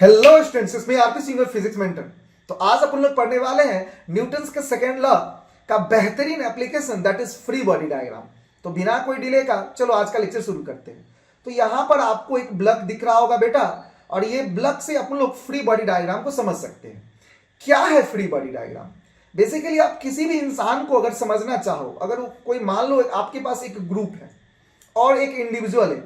Hello students, इसमें RP Singh physics mentor. तो आज अपन लोग पढ़ने वाले हैं न्यूटन्स के सेकेंड लॉ का बेहतरीन application, that is free body diagram. तो बिना कोई डिले का चलो आज का लेक्चर शुरू करते हैं। तो यहां पर आपको एक ब्लॉक दिख रहा होगा बेटा, और ये ब्लॉक से अपन लोग फ्री बॉडी डायग्राम को समझ सकते हैं। क्या है फ्री बॉडी डायग्राम? बेसिकली आप किसी भी इंसान को अगर समझना चाहो, अगर कोई मान लो आपके पास एक ग्रुप है और एक इंडिविजुअल है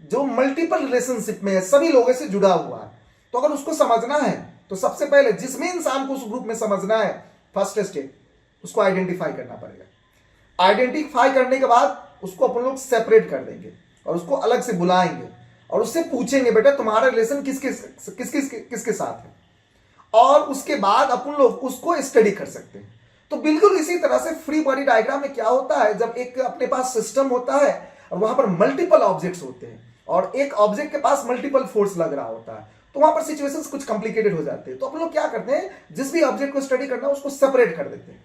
जो मल्टीपल रिलेशनशिप में है, सभी लोगों से जुड़ा हुआ है, तो अगर उसको समझना है तो सबसे पहले जिसमें इंसान को उस ग्रुप में समझना है, फर्स्ट स्टेप उसको आइडेंटिफाई करना पड़ेगा। आइडेंटिफाई करने के बाद उसको अपन लोग सेपरेट कर देंगे और उसको अलग से बुलाएंगे और उससे पूछेंगे बेटा तुम्हारा रिलेशन किसके साथ है, और उसके बाद अपन लोग उसको स्टडी कर सकते हैं। तो बिल्कुल इसी तरह से फ्री बॉडी डायग्राम में क्या होता है, जब एक अपने पास सिस्टम होता है और वहां पर मल्टीपल ऑब्जेक्ट्स होते हैं और एक ऑब्जेक्ट के पास मल्टीपल फोर्स लग रहा होता है, तो वहां पर सिचुएशंस कुछ कॉम्प्लिकेटेड हो जाते हैं। तो अपन लोग क्या करते हैं, जिस भी ऑब्जेक्ट को स्टडी करना है उसको सेपरेट कर देते हैं,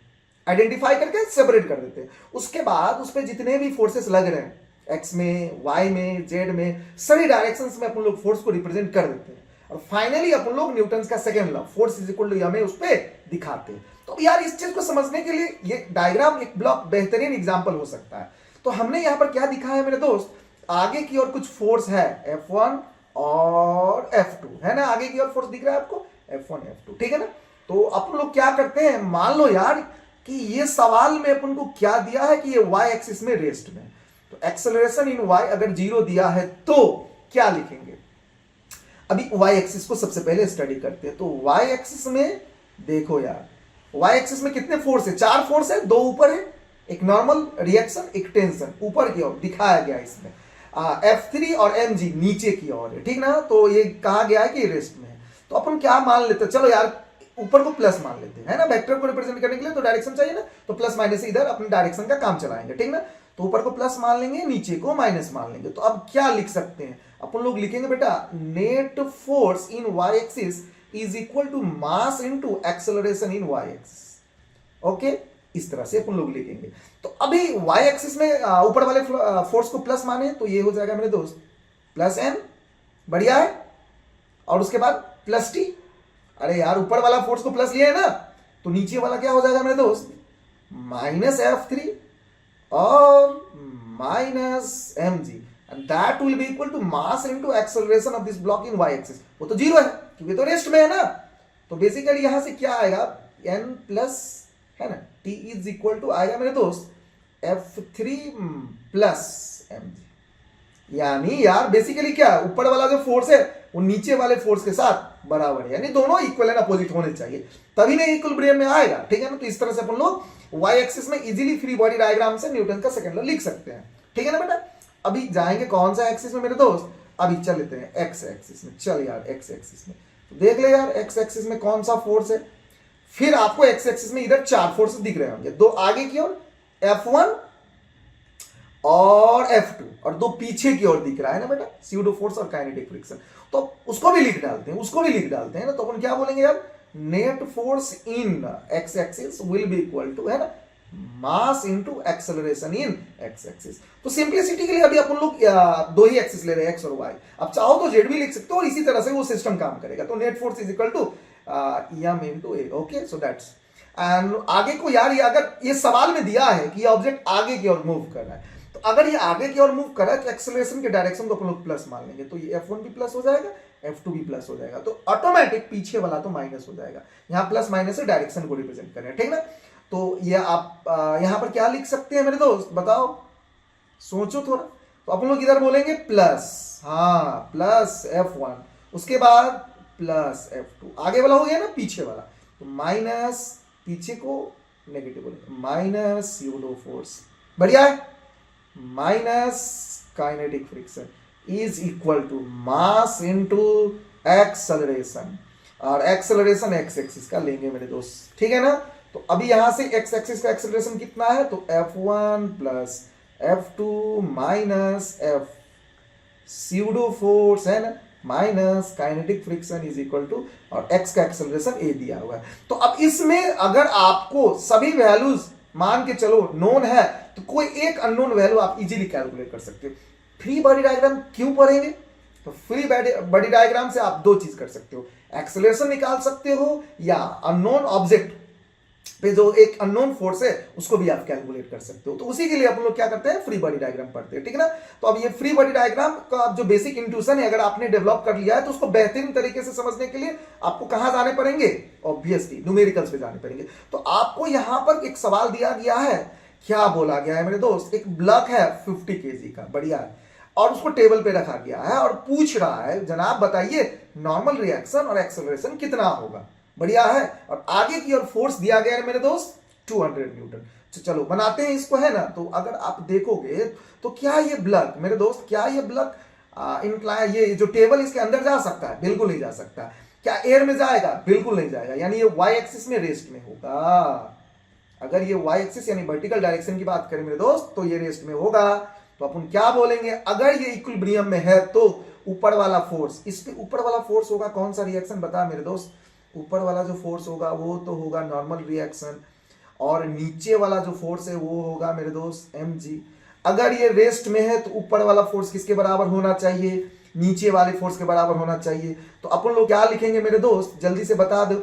आइडेंटिफाई करके सेपरेट कर देते हैं। उसके बाद उस पर जितने भी फोर्सेस लग रहे हैं, एक्स में, वाई में, जेड में, सभी डायरेक्शंस में अपन लोग फोर्स को रिप्रेजेंट कर देते हैं। और फाइनली अपन लोग न्यूटन का second law, force is equal to M, उस पर दिखाते हैं। तो यार इस चीज को समझने के लिए ये डायग्राम एक ब्लॉक बेहतरीन एग्जाम्पल हो सकता है। तो हमने यहां पर क्या दिखा है मेरे दोस्त, आगे की ओर कुछ फोर्स है F1 और F2, है ना। आगे की ओर फोर्स दिख रहा है आपको F1 F2, ठीक है ना। तो अपन लोग क्या करते हैं, मान लो यार कि ये सवाल में अपन को क्या दिया है कि ये y एक्सिस में रेस्ट में, तो एक्सेलरेशन इन y अगर 0 दिया है तो क्या लिखेंगे। अभी y एक्सिस को सबसे पहले स्टडी करते हैं। तो y एक्सिस में देखो यार, y एक्सिस में कितने फोर्स है, 4 फोर्स है, 2 ऊपर है, एक नॉर्मल रिएक्शन, एक टेंशन ऊपर की ओर दिखाया गया इसमें। F3 और mg नीचे की ओर है, ठीक ना। तो ये कहा गया है कि रेस्ट में है। तो अपन क्या मान लेते हैं, चलो यार ऊपर को प्लस मान लेते हैं, है ना। वेक्टर को रिप्रेजेंट करने के लिए तो डायरेक्शन चाहिए ना, तो प्लस माइनस इधर अपने डायरेक्शन का काम चलाएंगे, ठीक ना। तो ऊपर को प्लस मान लेंगे, नीचे को माइनस मान लेंगे। तो अब क्या लिख सकते हैं, अपन लोग लिखेंगे बेटा net force in y axis is equal to mass into acceleration in y axis. Okay, इस तरह से अपन लोग लिखेंगे। तो अभी y एक्सिस में ऊपर वाले फोर्स को प्लस माने तो ये हो जाएगा मेरे दोस्त प्लस n, बढ़िया है। और उसके बाद प्लस t, अरे यार ऊपर वाला फोर्स को प्लस लिया है ना, तो नीचे वाला क्या हो जाएगा मेरे दोस्त माइनस F3 और minus mg, that will be equal to mass into acceleration of this block in y axis. वो तो 0 है क्योंकि तो रेस्ट में है ना। तो बेसिकली यहां से क्या आएगा, n प्लस, है ना, t इज इक्वल टू आएगा मेरे दोस्त F3 प्लस mg। यानी यार बेसिकली क्या, ऊपर वाला जो फोर्स है वो नीचे वाले फोर्स के साथ बराबर है, यानी दोनों इक्वल एंड अपोजिट होने चाहिए, तभी ना इक्विलिब्रियम में आएगा, ठीक है ना। तो इस तरह से अपन लोग y एक्सिस में इजीली फ्री बॉडी डायग्राम से न्यूटन का सेकंड लॉ लिख सकते हैं, ठीक है ना बेटा। अभी जाएंगे कौन सा एक्सिस में मेरे दोस्त, अभी चल लेते हैं एक्स एक्सिस में। चल यार एक्स एक्सिस में तो देख ले यार, एक्स एक्सिस में कौन सा फोर्स है। फिर आपको एक्स एक्सिस में इधर 4 फोर्स दिख रहे होंगे, 2 आगे की ओर F1 और F2 और 2 पीछे की ओर दिख रहा है ना बेटा, स्यूडो फोर्स और काइनेटिक फ्रिक्शन। तो उसको भी लिख डालते हैं, ना। तो अपन क्या बोलेंगे यार, net force in X axis will be equal to, है ना, mass into acceleration in X axis. तो सिंपलिसिटी के लिए अभी अपन लोग 2 ही एक्सिस ले रहे हैं, एक्स और वाई। अब चाहो तो जेड भी लिख सकते हो और इसी तरह से वो सिस्टम काम करेगा। तो net force is equal to m into a, okay. So that's, and आगे को यार ये अगर ये सवाल में दिया है कि ये ऑब्जेक्ट आगे की ओर मूव कर रहा है, तो अगर ये आगे की ओर मूव कर रहा है तो एक्सेलरेशन के डायरेक्शन को अपन लोग प्लस मान लेंगे। तो ये F1 भी प्लस हो जाएगा, F2 भी प्लस हो जाएगा, तो ऑटोमेटिक पीछे वाला तो माइनस हो जाएगा। यहाँ प्लस माइनस से डायरेक्शन को रिप्रेजेंट कर रहे हैं, ठीक ना। तो ये आप यहाँ पर क्या लिख सकते हैं मेरे दोस्त, बताओ, सोचो थोड़ा। तो अपन लोग इधर बोलेंगे प्लस, हाँ प्लस F1, उसके बाद प्लस F2, आगे वाला हो गया ना, पीछे वाला तो माइनस, पीछे को नेगेटिव बोलेंगे, माइनस स्यूडो फोर्स, बढ़िया है, minus kinetic friction is equal to mass into acceleration, और एक्सेलरेशन एक्स एक्सिस का लेंगे मेरे दोस्त, ठीक है ना। तो अभी यहां से एक्स एक्सिस का एक्सेलरेशन कितना है, तो F1 plus F2 minus F pseudo force, है ना, minus kinetic friction is equal to, और x का एक्सेलरेशन a दिया हुआ है। तो अब इसमें अगर आपको सभी वैल्यूज मान के चलो नोन है, तो कोई एक अननोन वैल्यू आप इजीली कैलकुलेट कर सकते हो। फ्री बॉडी डायग्राम क्यों पढ़ेंगे, तो फ्री बॉडी डायग्राम से आप दो चीज कर सकते हो, एक्सेलरेशन निकाल सकते हो या अननोन ऑब्जेक्ट पे जो एक अननोन फोर्स है उसको भी आप कैलकुलेट कर सकते हो। तो उसी के लिए अपन लोग क्या करते हैं, फ्री बॉडी डायग्राम पढ़ते हैं, ठीक है ना। तो अब ये फ्री बॉडी डायग्राम का जो बेसिक इंट्यूशन है अगर आपने डेवलप कर लिया है तो उसको बेहतरीन तरीके से समझने के लिए आपको कहां जाने पड़ेंगे, ऑब्वियसली न्यूमेरिकल्स पे जाने पड़ेंगे। तो आपको यहां पर एक सवाल दिया गया है, क्या बोला गया है मेरे दोस्त, एक ब्लॉक है 50 kg का, बढ़िया है, और उसको टेबल पे रखा गया है और पूछ रहा है जनाब बताइए नॉर्मल रिएक्शन और एक्सेलरेशन कितना होगा, बढ़िया है, और आगे की ओर फोर्स दिया गया है मेरे दोस्त 200 न्यूटन। तो चलो बनाते हैं इसको, है ना। तो अगर आप देखोगे तो क्या ये ब्लॉक मेरे दोस्त, क्या ये ब्लॉक इंक्लाइन, ये जो टेबल इसके अंदर जा सकता है, बिल्कुल नहीं जा सकता। क्या एयर में जाएगा, बिल्कुल नहीं जाएगा, यानी ये वाई एक्सिस में रेस्ट में होगा। अगर ये वाई एक्सिस यानी वर्टिकल डायरेक्शन की बात करें मेरे दोस्त तो ये रेस्ट में होगा। तो अपन क्या बोलेंगे, अगर ये इक्विलिब्रियम में है तो ऊपर वाला फोर्स, इस पे ऊपर वाला फोर्स होगा कौन सा रिएक्शन, बता मेरे दोस्त, ऊपर वाला जो फोर्स होगा वो तो होगा नॉर्मल रिएक्शन, और नीचे वाला जो फोर्स है वो होगा मेरे दोस्त mg। अगर ये रेस्ट में है तो ऊपर वाला फोर्स किसके बराबर होना चाहिए, नीचे वाले फोर्स के बराबर होना चाहिए। तो अपन लोग क्या लिखेंगे मेरे दोस्त, जल्दी से बता दो,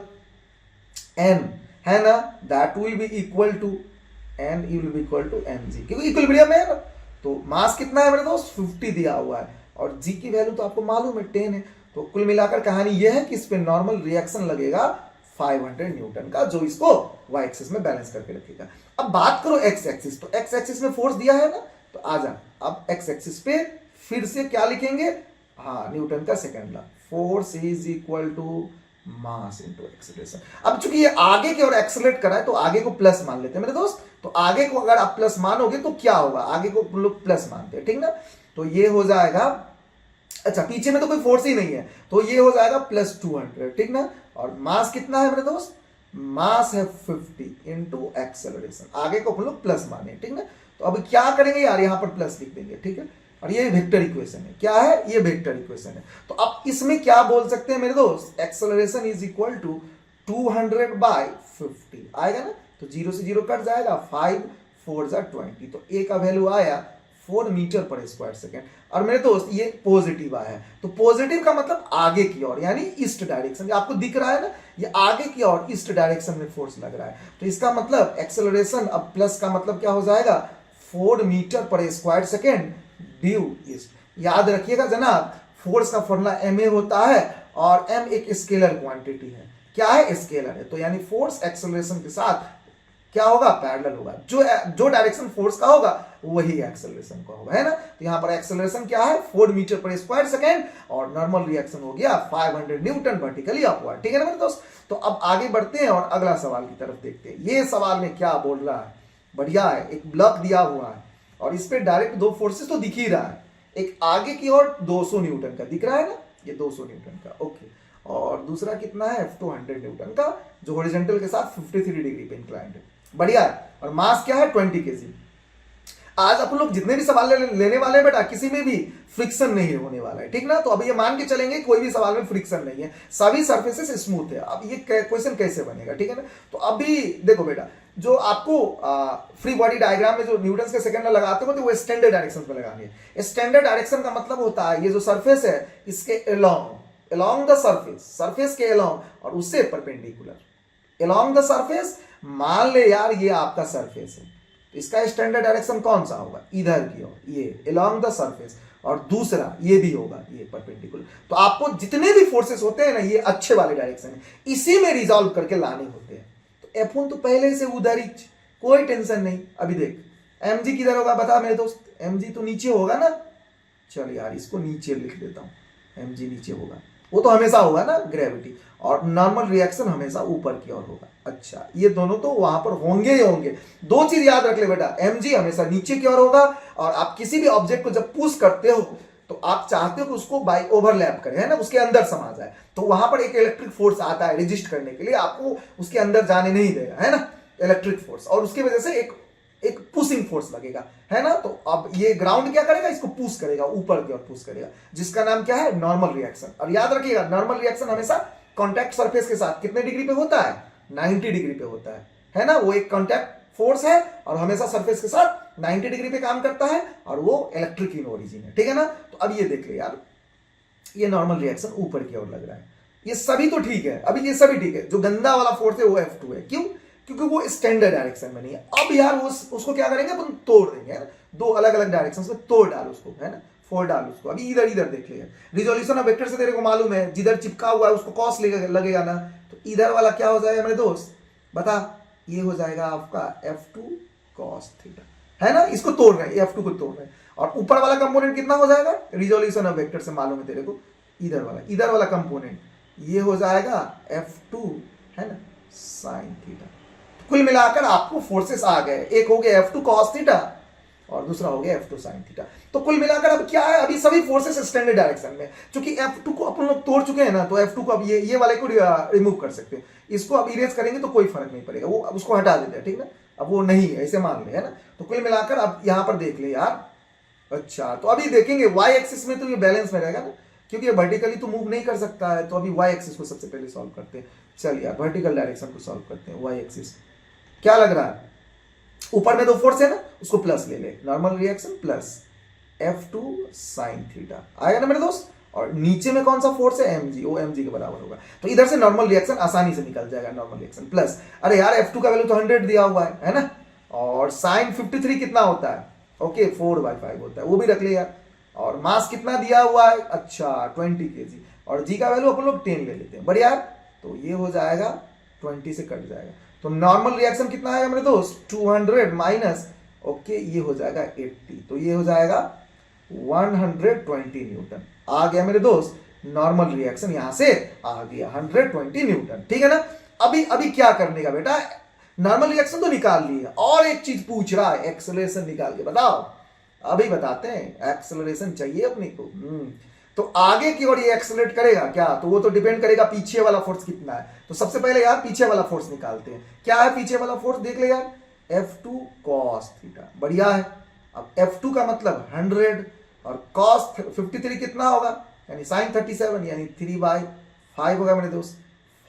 n है ना, that will be equal to n will be equal to mg, क्योंकि इक्विलिब्रियम में है ना। तो मास कितना है मेरे दोस्त 50 दिया हुआ है और g की वैल्यू तो आपको मालूम है 10 है। तो कुल मिलाकर कहानी यह है कि इस पे नॉर्मल रिएक्शन लगेगा 500 न्यूटन का, जो इसको y एक्सिस में बैलेंस करके रखेगा। अब बात करो x एक्सिस, तो x एक्सिस में फोर्स दिया है ना, तो आजा अब x एक्सिस पे फिर से क्या लिखेंगे, हाँ न्यूटन का second law, force is equal to mass into acceleration. अब चूंकि ये आगे की ओर एक्सेलरेट कर रहा है तो आगे को प्लस मान लेते हैं मेरे दोस्त। तो आगे को अगर आप प्लस मानोगे तो क्या होगा, आगे को लोग प्लस मानते हैं, ठीक ना। तो ये हो जाएगा, अच्छा पीछे में तो कोई फोर्स ही नहीं है तो ये हो जाएगा प्लस 200, ठीक ना। और मास कितना है मेरे दोस्त, मास है 50 इंटू एक्सेलरेशन, आगे को हम लोग प्लस माने, ठीक ना। तो अब क्या करेंगे यार, यहां पर प्लस लिख देंगे, ठीक है। और ये वेक्टर इक्वेशन है, क्या है ये वेक्टर इक्वेशन है। तो अब इसमें क्या बोल सकते हैं मेरे दोस्त, एक्सेलरेशन इज इक्वल टू 200/50 आएगा ना। तो 0 से 0 कट जाएगा, 5 4 20, तो ए का वैल्यू आया 4 मीटर पर स्क्वायर सेकेंड। और मेरे दोस्त ये पॉजिटिव आया है, तो पॉजिटिव का मतलब आगे की ओर यानी ईस्ट डायरेक्शन, आपको दिख रहा है ना, ये आगे की ओर ईस्ट डायरेक्शन में फोर्स लग रहा है। तो इसका मतलब एक्सेलरेशन, अब प्लस का मतलब क्या हो जाएगा 4 मीटर पर स्क्वायर सेकेंड ड्यू ईस्ट। याद रखिएगा जनाब, फोर्स का फॉर्मूला ma होता है और m एक स्केलर क्वांटिटी है, क्या है स्केलर है, तो यानी फोर्स एक्सेलरेशन के साथ क्या होगा, पैरेलल होगा। जो डायरेक्शन फोर्स का होगा वही एक्सेलरेशन का होगा, है ना। तो यहां पर एक्सेलरेशन क्या है 4 मीटर पर स्क्वायर सेकेंड और नॉर्मल रिएक्शन हो गया 500 न्यूटन वर्टिकली अपवर्ड, ठीक है ना मेरे दोस्त। तो अब आगे बढ़ते हैं और अगला सवाल की तरफ देखते हैं। ये सवाल में क्या बोल रहा है, बढ़िया है, एक ब्लॉक दिया हुआ है और इस पे डायरेक्ट दो फोर्सेस तो दिख ही रहा है, एक आगे की ओर 200 न्यूटन का दिख रहा है ना, ये 200 न्यूटन का, ओके, और दूसरा कितना है 200 न्यूटन का जो हॉरिजॉन्टल के साथ 53 डिग्री पे इंक्लाइंड है, बढ़िया है। और मास क्या है 20 kg। आज अपन लोग जितने भी सवाल लेने वाले हैं बेटा, किसी में भी फ्रिक्शन नहीं होने वाला है, ठीक ना। तो अब ये मान के चलेंगे कोई भी सवाल में फ्रिक्शन नहीं है, सभी सरफेसेस स्मूथ है। अब ये क्वेश्चन कैसे बनेगा, ठीक है ना। तो अभी देखो बेटा, जो आपको फ्री बॉडी डायग्राम में जो न्यूटन के सेकंड में लगाते हो तो वो स्टैंडर्ड डायरेक्शन पे लगाएंगे। स्टैंडर्ड डायरेक्शन का मतलब होता है ये जो सरफेस है इसके अलोंग द सरफेस के अलोंग और उससे परपेंडिकुलर अलोंग द सरफेस। मान ले यार ये आपका सरफेस है, तो इसका स्टैंडर्ड डायरेक्शन कौन सा होगा, इधर की ओर, ये अलोंग द सरफेस, और दूसरा ये भी होगा ये परपेंडिकुलर। तो आपको जितने भी फोर्सेस होते हैं ना ये अच्छे वाले डायरेक्शन है, इसी में रिजॉल्व करके लाने होते हैं। तो F1 तो पहले से उधर ही, कोई टेंशन नहीं। अभी देख mg किधर होगा बता मेरे दोस्त, mg तो नीचे होगा ना, चल यार इसको नीचे लिख देता हूं, mg नीचे होगा, वो तो हमेशा होगा ना ग्रेविटी, और नॉर्मल रिएक्शन हमेशा ऊपर की ओर होगा। अच्छा ये दोनों तो वहां पर होंगे ही होंगे। दो चीज याद रख ले बेटा, mg हमेशा नीचे की ओर होगा, और आप किसी भी ऑब्जेक्ट को जब पुश करते हो तो आप चाहते हो कि उसको बाय ओवरलैप करे, है ना, उसके अंदर समा जाए। तो वहां पर एक इलेक्ट्रिक फोर्स आता है रेजिस्ट करने के लिए, आपको उसके अंदर जाने नहीं देगा, है ना, इलेक्ट्रिक फोर्स, और उसकी वजह से एक पुशिंग फोर्स लगेगा, है ना। तो अब ये ग्राउंड क्या करेगा, इसको पुश करेगा, ऊपर की ओर पुश करेगा, जिसका नाम क्या है नॉर्मल रिएक्शन। और याद रखिएगा नॉर्मल रिएक्शन हमेशा कॉन्टैक्ट सरफेस के साथ कितने डिग्री पे होता है, 90 डिग्री पे होता है ना। वो एक कॉन्टैक्ट फोर्स है और हमेशा सरफेस के साथ 90 डिग्री पे काम करता है, और वो इलेक्ट्रिक इन ओरिजिन है, ठीक है ना। तो अब ये देख ले यार, ये नॉर्मल रिएक्शन ऊपर की ओर लग रहा है। ये सभी तो ठीक है, अभी ये सभी ठीक है, जो गंदा वाला फोर्स है वो F2 है। क्यों? क्योंकि वो स्टैंडर्ड डायरेक्शन में नहीं है। अब यार उसको क्या करेंगे अपन, तोड़ देंगे, है ना, दो अलग अलग डायरेक्शन में तोड़ डाल उसको, है ना, फोड़ डाल उसको। अभी इधर इधर देख लेगा, रिजोल्यूशन ऑफ वेक्टर से तेरे को मालूम है, जिधर चिपका हुआ है उसको कॉस लगेगा ना, तो इधर वाला क्या हो जाएगा मेरे दोस्त, बता, ये हो जाएगा आपका F2 cos थीटा, है ना। इसको तोड़ रहे हैं, F2 को तोड़ रहे हैं, और ऊपर वाला कंपोनेंट कितना हो जाएगा, रिजोल्यूशन ऑफ वेक्टर से मालूम है तेरे को, इधर वाला कंपोनेंट ये हो जाएगा F2, है ना, साइन थीटा। कुल मिलाकर आपको फोर्सेस आ गए, एक हो गया F2 cos थीटा और दूसरा हो गया F2 sin थीटा। तो कुल मिलाकर अब क्या है, अभी सभी फोर्सेस स्टैंडर्ड डायरेक्शन में, क्योंकि F2 को अपन लोग तोड़ चुके हैं ना, तो F2 को अब ये वाले को रिमूव कर सकते हैं। इसको अब इरेज करेंगे तो कोई फर्क नहीं पड़ेगा, वो अब उसको हटा देते हैं, ठीक ना, अब वो नहीं है, ऐसे मान ले, है ना। तो कुल मिलाकर अब यहां पर देख ले यार, अच्छा तो अभी देखेंगे y एक्सिस में तो ये बैलेंस में रहेगा ना, क्योंकि ये वर्टिकली तो मूव नहीं कर सकता है। तो अभी y एक्सिस को सबसे पहले सॉल्व करते हैं। चल यार वर्टिकल डायरेक्शन को सॉल्व करते हैं। y एक्सिस क्या लग रहा है, ऊपर में दो फोर्स है ना, उसको प्लस ले ले, normal reaction plus F2 sin theta आएगा ना मेरे दोस्त, और नीचे में कौन सा फोर्स है, mg, वो mg के बराबर होगा। तो इधर से नॉर्मल रिएक्शन आसानी से निकल जाएगा, नॉर्मल रिएक्शन प्लस, अरे यार F2 का वैल्यू तो 100 दिया हुआ है ना, और sin 53 कितना होता है, ओके 4/5 होता है, वो भी रख ले यार। और मास कितना दिया हुआ है, अच्छा 20 kg, और g का वैल्यू अपन लोग 10 ले लेते हैं, बढ़िया। तो ये हो जाएगा 20 से कट जाएगा, तो नॉर्मल रिएक्शन कितना आएगा मेरे दोस्त, 200 माइनस, ओके ये हो जाएगा 80, तो ये हो जाएगा 120 न्यूटन आ गया मेरे दोस्त। नॉर्मल रिएक्शन यहां से आ गया 120 न्यूटन, ठीक है ना। अभी क्या करने का बेटा, नॉर्मल रिएक्शन तो निकाल लिया, और एक चीज पूछ रहा है, एक्सेलरेशन निकाल के बताओ। अभी बताते हैं, एक्सेलरेशन चाहिए अपने को। तो आगे की ओर ये एक्सेलरेट करेगा क्या, तो वो तो डिपेंड करेगा पीछे वाला फोर्स कितना है। तो सबसे पहले यार पीछे वाला फोर्स निकालते हैं, क्या है पीछे वाला फोर्स, देख ले यार, F2 cos थीटा, बढ़िया है। अब F2 का मतलब 100 और cos 53 कितना होगा, यानी sin 37, यानी 3/5 होगा मेरे दोस्त,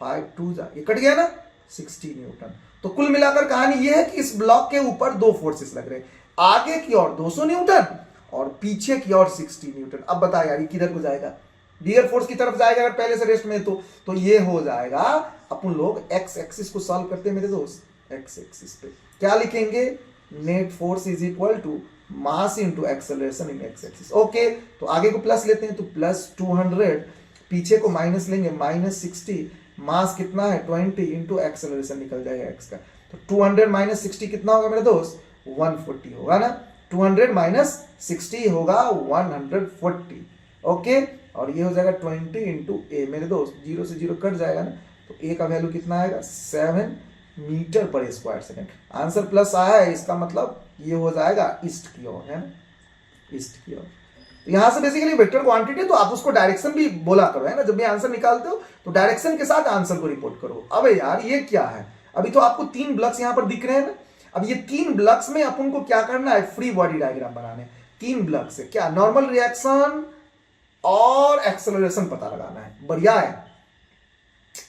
5 2 जा, ये कट गया ना, 60 न्यूटन। तो कुल मिलाकर कहानी ये है कि इस ब्लॉक के ऊपर दो फोर्सेस लग रहे हैं, आगे की ओर 200 न्यूटन और पीछे की ओर 60 न्यूटन। अब बता यार ये किधर को जाएगा, बिगर फोर्स की तरफ जाएगा अगर पहले से रेस्ट में, तो ये हो जाएगा, अपन लोग एक्स एक्सिस को सॉल्व करते हैं मेरे दोस्त, एक्स एक्सिस पे क्या लिखेंगे, net force is equal to mass into acceleration in X axis. Okay, तो आगे को प्लस लेते हैं, तो प्लस 200, पीछे को माइनस लेंगे, माइनस 60, मास कितना है 20 इंटू एक्सेलरेशन निकल जाएगा एक्स का। तो 200 माइनस 60 कितना होगा मेरे दोस्त, 140 होगा ना, 200 माइनस 60 होगा 140, ओके। और ये हो जाएगा 20 इंटू ए मेरे दोस्त, 0 से 0 कट जाएगा ना, तो ए का वैल्यू कितना आएगा, 7 मीटर पर स्क्वायर सेकंड। आंसर प्लस आया है, इसका मतलब ये हो जाएगा ईस्ट की ओर, है ना, ईस्ट की ओर। तो यहां से बेसिकली वेक्टर क्वांटिटी, तो आप उसको डायरेक्शन भी बोला करो, है ना, जब भी आंसर निकालते हो तो डायरेक्शन के साथ आंसर को रिपोर्ट करो। अब यार ये क्या है, अभी तो आपको 3 ब्लॉक्स यहां पर दिख रहे हैं ना, अब ये 3 ब्लॉक्स में अपन को क्या करना है, फ्री बॉडी डायग्राम बनाने। 3 ब्लॉक्स है, क्या नॉर्मल रिएक्शन और एक्सेलरेशन पता लगाना है, बढ़िया है।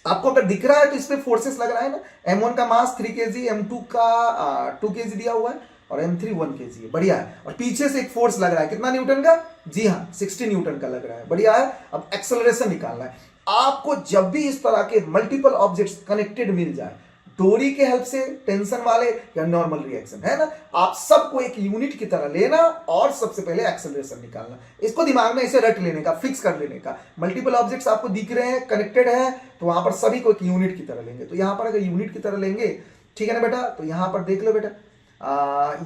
आपको अगर दिख रहा है तो इस पे फोर्सेस लग रहा है ना, m1 का मास 3 kg, m2 का 2 kg दिया हुआ है, और m3 1 kg है, बढ़िया है। और पीछे से एक फोर्स लग रहा है, कितना न्यूटन का, जी हाँ 60 न्यूटन का लग रहा है, बढ़िया है। अब एक्सेलरेशन निकालना है आपको। जब भी इस तरह के मल्टीपल ऑब्जेक्ट्स कनेक्टेड मिल जाए, डोरी के हेल्प से, टेंशन वाले या नॉर्मल रिएक्शन, है ना, आप सबको एक यूनिट की तरह लेना और सबसे पहले एक्सेलरेशन निकालना। इसको दिमाग में इसे रट लेने का, फिक्स कर लेने का। मल्टीपल ऑब्जेक्ट्स आपको दिख रहे हैं, कनेक्टेड है, तो वहां पर सभी को एक यूनिट की तरह लेंगे। तो यहां पर अगर यूनिट की तरह लेंगे, ठीक है ना बेटा, तो यहां पर देख लो बेटा,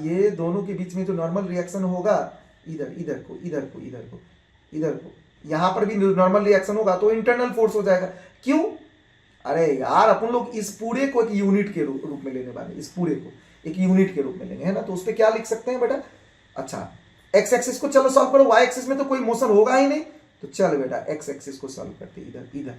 ये दोनों के बीच में तो नॉर्मल रिएक्शन होगा, इधर को यहां पर भी नॉर्मल रिएक्शन होगा, तो इंटरनल फोर्स हो जाएगा। क्यों, अरे यार अपन लोग इस पूरे को एक यूनिट के रूप में लेने वाले, इस पूरे को एक यूनिट के रूप में लेंगे, है ना। तो उस पर क्या लिख सकते हैं बेटा, अच्छा एक्स एक्सिस को चलो सॉल्व करो, वाई एक्सिस में तो कोई मोशन होगा ही नहीं, तो चल बेटा एक्स एक्सिस को सॉल्व करते हैं, इधर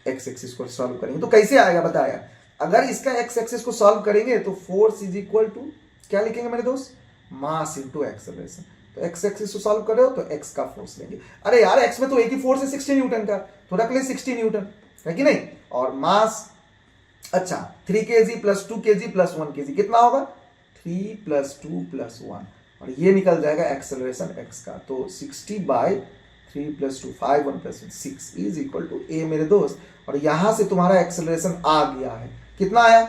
एक्स एक्सिस को सॉल्व करेंगे तो कैसे आएगा बता यार। अगर इसका एक्स एक्सिस को सॉल्व करेंगे तो फोर्स इज इक्वल टू क्या लिखेंगे मेरे दोस्त, मास इनटू एक्सेलरेशन। तो एक्स एक्सिस को सॉल्व करो तो एक्स का फोर्स लेंगे, अरे यार एक्स में तो एक ही फोर्स है 60 न्यूटन का, तो रख ले 60 न्यूटन, है कि नहीं। और मास, अच्छा 3 kg plus 2 kg plus 1 kg कितना होगा, 3 प्लस 2 प्लस 1, और ये निकल जाएगा एक्सेलरेशन एक्स का, तो 60/2 3 + 2 5 1 + 1 6 इज इक्वल टू ए मेरे दोस्त। और यहां से तुम्हारा एक्सेलरेशन आ गया है, कितना आया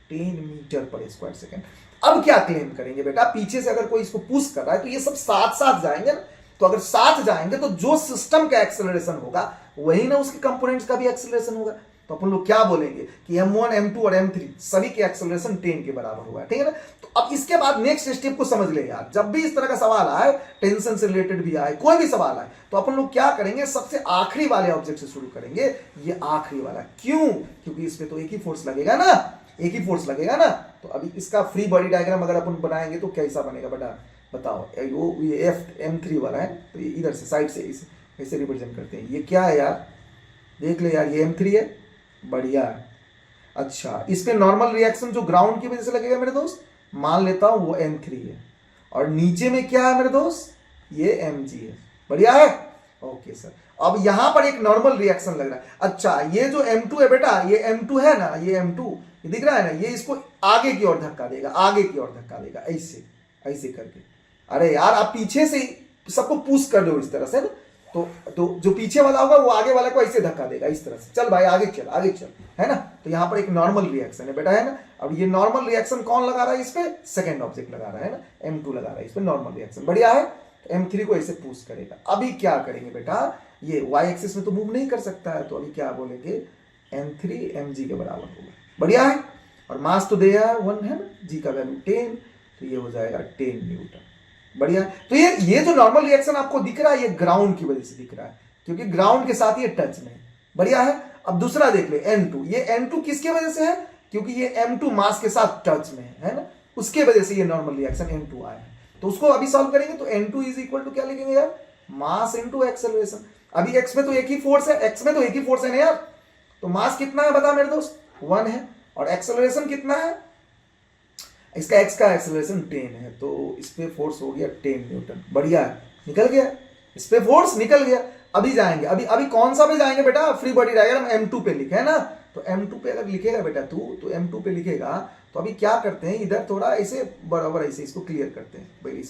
10 मीटर पर स्क्वायर सेकेंड। अब क्या क्लेम करेंगे बेटा, पीछे से अगर कोई इसको पुश कर रहा है तो ये सब साथ साथ जाएंगे ना, तो अगर साथ जाएंगे तो जो सिस्टम का एक्सेलरेशन होगा वही ना उसके कंपोनेंट्स का भी एक्सेलरेशन होगा। तो अपन लोग क्या बोलेंगे कि m1 m2 और m3 सभी के एक्सेलरेशन 10 के बराबर हुआ है, ठीक है ना। तो अब इसके बाद नेक्स्ट स्टेप को समझ ले यार, जब भी इस तरह का सवाल आए, टेंशन से रिलेटेड भी आए, कोई भी सवाल आए, तो अपन लोग क्या करेंगे, सबसे आखिरी वाले ऑब्जेक्ट से शुरू करेंगे। ये आखिरी वाला क्यों, क्योंकि इस पे तो एक ही फोर्स लगेगा ना, एक ही फोर्स लगेगा ना। तो अभी इसका फ्री बॉडी डायग्राम अगर अपन बनाएंगे तो कैसा बनेगा बेटा, बताओ। ये m3 वाला है, तो ये इधर से साइड से ऐसे रिप्रेजेंट करते हैं। ये क्या है यार, देख ले यार, ये m3 है, बढ़िया। अच्छा, इस पे नॉर्मल रिएक्शन जो ग्राउंड की वजह से लगेगा मेरे दोस्त, मान लेता हूं वो m3 है। और नीचे में क्या है मेरे दोस्त, ये mg है, बढ़िया है, ओके सर। अब यहां पर एक नॉर्मल रिएक्शन लग रहा है। अच्छा, ये जो m2 है बेटा, ये m2 है ना, ये m2 ये दिख रहा है ना, ये इसको आगे की ओर धक्का देगा, आगे की ओर धक्का देगा, ऐसे ऐसे करके। अरे यार, आप पीछे से सबको पुश कर दो इस तरह से ना, तो जो पीछे वाला होगा वो आगे वाले को ऐसे धक्का देगा इस तरह से, चल भाई आगे चल, आगे चल, है ना। तो यहाँ पर एक नॉर्मल रिएक्शन है बेटा, है ना। अब ये नॉर्मल रिएक्शन कौन लगा रहा है इस पे, सेकंड ऑब्जेक्ट लगा रहा है ना, m2 लगा रहा है इस पे नॉर्मल रिएक्शन, बढ़िया है। तो m3 को ऐसे पुश करेगा। अभी क्या करेंगे बेटा, ये y एक्सिस में तो मूव नहीं कर सकता है, तो अभी क्या बोलेंगे, m3 mg के बराबर होगा, बढ़िया है। और मास तो दिया 1 है ना, g का वैल्यू 10, तो ये हो जाएगा 10 न्यूटन, बढ़िया। तो ये जो नॉर्मल रिएक्शन आपको दिख रहा है, ये ग्राउंड की वजह से दिख रहा है, क्योंकि ग्राउंड के साथ ये टच में, बढ़िया है। अब दूसरा देख ले n2, ये n2 किसके वजह से है, क्योंकि ये m2 मास के साथ टच में है ना, उसके वजह से ये नॉर्मल रिएक्शन n2 आया है। तो उसको अभी सॉल्व करेंगे तो n2 इज इक्वल टू क्या लिखेंगे यार, मास इनटू एक्सेलरेशन। अभी x में तो एक ही फोर्स है, x में तो एक ही फोर्स है ना यार, तो मास कितना है बता मेरे दोस्त, 1 है, और एक्सेलरेशन कितना है, इसका x का एक्सेलरेशन 10 है, तो इस पे फोर्स हो गया 10 न्यूटन, बढ़िया है, निकल गया, इस पे फोर्स निकल गया। अभी जाएंगे, अभी कौन सा पे जाएंगे बेटा, फ्री बॉडी डायग्राम m2 पे लिखे है ना, तो m2 पे अगर लिखेगा बेटा तू, तो m2 पे लिखेगा, तो अभी क्या करते हैं, इधर थोड़ा ऐसे बराबर ऐसे इसको क्लियर करते हैं भाई,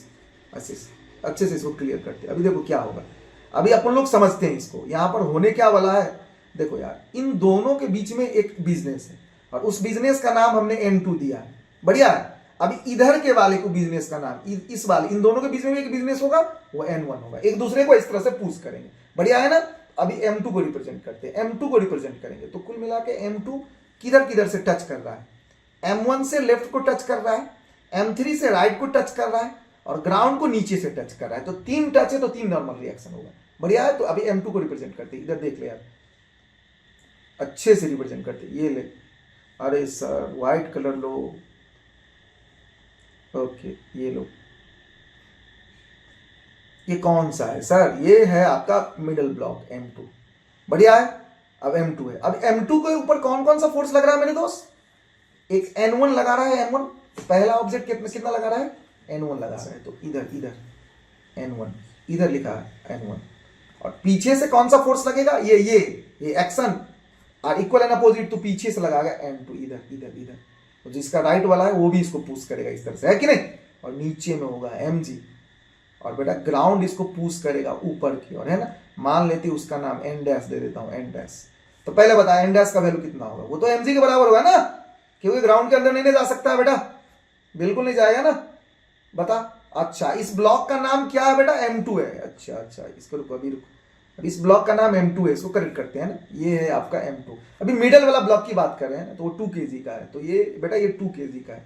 अच्छे से इसको क्लियर करते हैं। अभी देखो क्या होगा, अभी अपन लोग समझते हैं इसको, यहाँ पर होने क्या वाला है। देखो यार, इन दोनों के बीच में एक बिजनेस है, और उस बिजनेस का नाम हमने n2 दिया है, बढ़िया है। अभी इधर के वाले को बिजनेस का नाम, इस वाले, इन दोनों के बीच में भी एक बिजनेस होगा, वो n1 होगा, एक दूसरे को इस तरह से पुश करेंगे, बढ़िया है ना। अभी m2 को रिप्रेजेंट करते हैं, m2 को रिप्रेजेंट करेंगे, तो कुल मिला के m2 किधर किधर से टच कर रहा है, m1 से लेफ्ट को टच कर रहा है, m3 से राइट को टच कर रहा है, और ग्राउंड को नीचे से टच कर रहा है। तो 3 टच है तो 3 नॉर्मल रिएक्शन होगा, बढ़िया है। तो अभी m2 को रिप्रेजेंट करते हैं, इधर देख ले यार, अच्छे से रिप्रेजेंट करते, ये ले, अरे सर व्हाइट कलर लो, ओके ये लो, ये कौन सा है सर, ये है आपका मिडल ब्लॉक m2, बढ़िया है। अब m2 है, अब m2 के ऊपर कौन कौन सा फोर्स लग रहा है मेरे दोस्त, एक n1 लगा रहा है, m1 पहला ऑब्जेक्ट कितना लगा रहा है, n1 लगा रहा है, तो इधर n1, इधर लिखा है n1, और पीछे से कौन सा फोर्स लगेगा, ये एक्शन, और इक्वल एंड अपोजिट, तो पीछे से लगाएगा m2, इधर, तो जिसका राइट वाला है वो भी इसको पुश करेगा इस तरह से, है कि नहीं, और नीचे में होगा mg, और बेटा ग्राउंड इसको पुश करेगा ऊपर की ओर, है ना। मान लेती उसका नाम n डैश दे देता हूं, n डैश। तो पहले बताया n डैश का वैल्यू कितना होगा, वो तो mg के बराबर होगा ना, क्योंकि ग्राउंड के अंदर नहीं जा सकता है बेटा, बिल्कुल नहीं जाएगा ना, बता। अच्छा, इस ब्लॉक का नाम क्या है बेटा, m2 है, अच्छा, इसको रुको, अभी रुको, इस ब्लॉक का नाम m2 है, इसको करेक्ट करते हैं ना, ये है आपका m2। अभी मिडल वाला ब्लॉक की बात कर रहे हैं ना, तो वो 2 kg का है, तो ये बेटा ये 2 kg का है,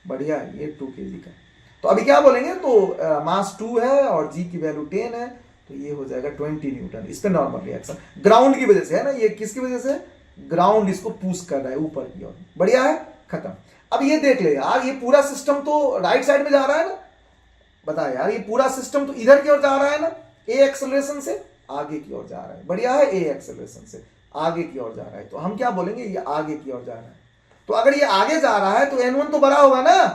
बढ़िया है, ये 2 kg का है। तो अभी क्या बोलेंगे, तो मास 2 है और g की वैल्यू 10 है, तो ये हो जाएगा 20 न्यूटन। इस पे नॉर्मल रिएक्शन ग्राउंड की वजह से है ना, ये किसकी वजह से, ग्राउंड इसको पुश कर रहा है ऊपर की ओर, बढ़िया है, खत्म। अब ये देख ले यार, ये पूरा सिस्टम तो राइट साइड में जा रहा है ना, बता यार, ये पूरा सिस्टम तो इधर की ओर जा रहा है ना, ए एक्सेलरेशन से आगे की ओर जा रहा है, बढ़िया है, ए एक्सेलरेशन से आगे की ओर जा रहा है, तो हम क्या बोलेंगे, ये आगे की ओर जा रहा है। तो अगर ये आगे जा रहा है तो n1 तो बड़ा होगा ना,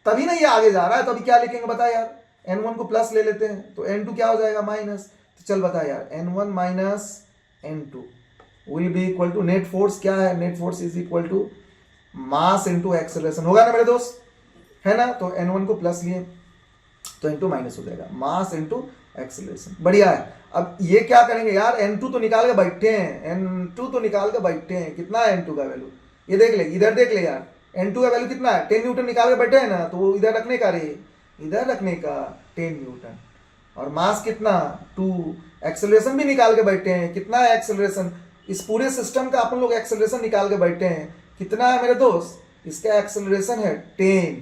तभी ना ये आगे जा रहा है, तो अभी क्या लिखेंगे बता यार, n1 को प्लस ले लेते हैं, तो n2 क्या हो जाएगा माइनस, तो चल बता यार, n1 minus n2 will be equal to, net force क्या है, net force is equal to mass into acceleration, होगा ना मेरे दोस्त, है ना। तो n1 को प्लस लिए तो n2 माइनस हो जाएगा, मास इनटू एक्सेलरेशन। बढ़िया है। अब ये क्या करेंगे यार, n2 तो निकाल के बैठे हैं, n2 तो निकाल के बैठे हैं, कितना है n2 का वैल्यू, ये देख ले, इधर देख ले यार, n2 का वैल्यू कितना है, 10 न्यूटन निकाल के बैठे हैं ना, तो वो इधर रखने का रे, इधर रखने का 10 न्यूटन, और मास कितना 2, एक्सेलरेशन भी निकाल के बैठे हैं, कितना है एक्सेलरेशन, इस पूरे सिस्टम का अपन लोग एक्सेलरेशन निकाल के बैठे हैं, कितना है मेरे दोस्त, इसका एक्सेलरेशन है 10,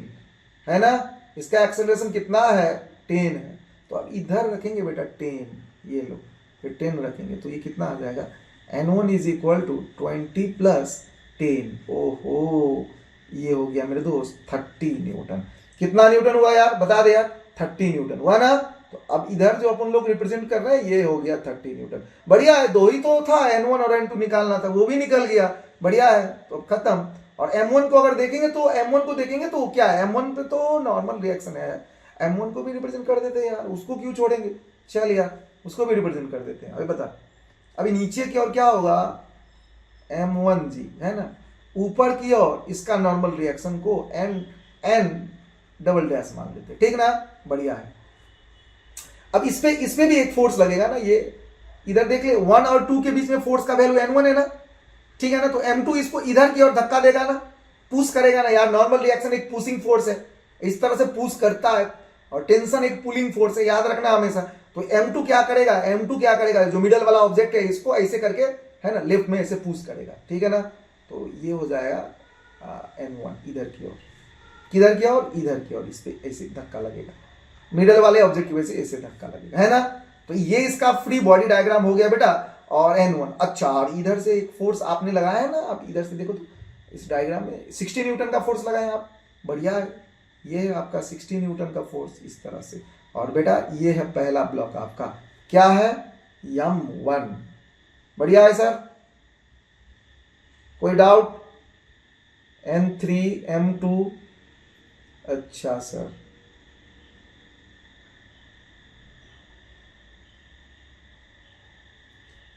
है ना, इसका एक्सेलरेशन कितना है 10 है। तो अब इधर रखेंगे बेटा 10, ये लो, फिर 10 रखेंगे, तो ये कितना आ जाएगा, n1 is equal to 20 plus 10, ओहो, ये हो गया मेरे दोस्त 30 न्यूटन। कितना न्यूटन हुआ यार, बता दे यार, 30 न्यूटन हुआ ना। तो अब इधर जो अपन लोग रिप्रेजेंट कर रहे हैं, ये हो गया 30 न्यूटन। बढ़िया है, दो ही तो था, n1 और n2 निकालना था, वो भी निकल गया, बढ़िया है। तो खत्म। और m1 को अगर देखेंगे तो m1 को देखेंगे तो क्या है, m1 पे तो नॉर्मल रिएक्शन है, m1 को भी रिप्रेजेंट कर देते हैं यार, उसको क्यों छोड़ेंगे, चल यार उसको भी रिप्रेजेंट कर देते हैं। अभी बता, अभी नीचे की ओर क्या होगा, m1g है ना, ऊपर की ओर इसका नॉर्मल रिएक्शन को n डबल डैश मान लेते हैं, ठीक ना, बढ़िया है। अब इस पे भी एक फोर्स लगेगा ना, ये इधर देख ले, 1 और 2 के बीच में फोर्स का वैल्यू n1 है ना, ठीक है ना, तो m2 इसको इधर की ओर धक्का देगा ना, पुश करेगा ना यार, नॉर्मल रिएक्शन एक पुशिंग फोर्स है, इस तरह से पुश करता है, और टेंशन एक पुलिंग फोर्स है, याद रखना हमेशा। तो m2 क्या करेगा, m2 क्या करेगा, जो मिडल वाला ऑब्जेक्ट है इसको ऐसे करके, है ना, लेफ्ट में ऐसे पुश करेगा, ठीक है ना। तो ये हो जाएगा n1 इधर की ओर, किधर की ओर, इधर की ओर, इस पे ऐसे धक्का लगेगा, मिडल वाले ऑब्जेक्ट की वजह से ऐसे धक्का लगेगा, है ना। तो ये इसका फ्री बॉडी डायग्राम हो गया बेटा, और n1। अच्छा, और इधर से एक फोर्स आपने लगाया है ना, आप इधर से देखो तो इस डायग्राम में 60 न्यूटन का फोर्स लगाए आप, बढ़िया है, ये है आपका 60 न्यूटन का फोर्स इस तरह से। और बेटा ये है पहला ब्लॉक आपका, क्या है, m1, बढ़िया है सर, कोई डाउट, n3 m2, अच्छा सर,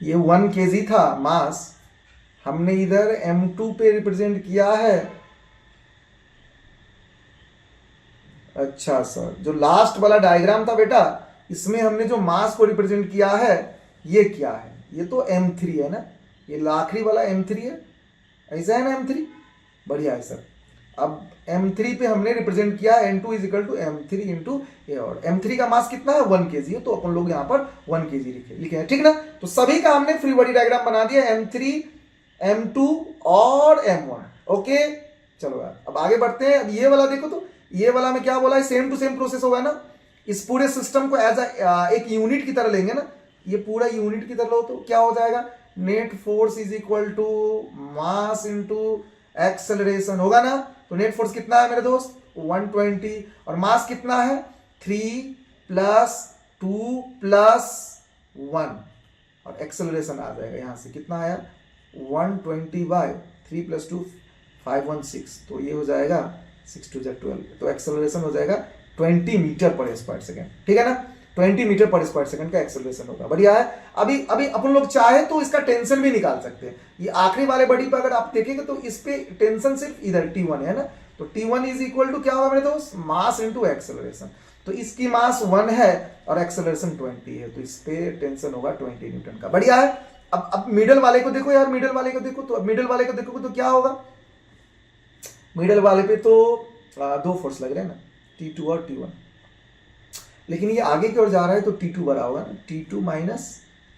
ये 1 kg था मास, हमने इधर m2 पे रिप्रेजेंट किया है। अच्छा सर, जो लास्ट वाला डायग्राम था बेटा, इसमें हमने जो मास को रिप्रेजेंट किया है, ये क्या है, ये तो m3 है ना, ये आखिरी वाला m3 है, ऐसा है ना m3, बढ़िया है सर। अब m3 पे हमने रिप्रेजेंट किया n2 is equal to m3 into a, और m3 का मास कितना है 1 kg है, तो अपन लोग यहाँ पर 1 kg लिखे हैं, ठीक ना। तो सभी का हमने फ्री बॉडी डायग्राम बना दिया, m3 m2 और m1, ओके। चलो यार अब आगे बढ़ते हैं। अब ये वाला देखो, तो ये वाला में क्या बोला है, सेम टू सेम प्रोसेस होगा ना, इस पूरे सिस्टम को एज एक यूनिट की तरह लेंगे ना, ये पूरा यूनिट की तरह लो, तो क्या हो जाएगा, net force is equal to mass into acceleration होगा ना। तो नेट फोर्स कितना है मेरे दोस्त 120, और मास कितना है 3 प्लस 2 प्लस 1, और एक्सेलरेशन आ जाएगा यहां से, कितना आया 120 बाय 3 प्लस 2 516, तो ये हो जाएगा 6 2 12, तो एक्सेलरेशन हो जाएगा 20 मीटर पर स्क्वायर सेकेंड, ठीक है ना, 20 मीटर पर स्क्वायर सेकंड का एक्सेलरेशन होगा, बढ़िया है। अभी अपन लोग चाहे तो इसका टेंशन भी निकाल सकते हैं, ये आखिरी वाले बॉडी पर अगर आप देखेंगे तो इस पे टेंशन सिर्फ इधर T1 है ना, तो T1 इज इक्वल टू क्या होगा मेरे दोस्त, मास इंटू एक्सेलरेशन, तो इसकी मास 1 है और एक्सेलरेशन 20 है, तो इस पे टेंशन होगा 20 न्यूटन का, बढ़िया है। अब मिडल वाले को देखो यार, मिडल वाले को देखो, तो मिडल वाले को देखोगे तो क्या होगा, मिडल वाले पे तो दो फोर्स लग रहे हैं ना, T2 और T1, लेकिन ये आगे की ओर जा रहा है तो T2 बड़ा होगा ना, T2 minus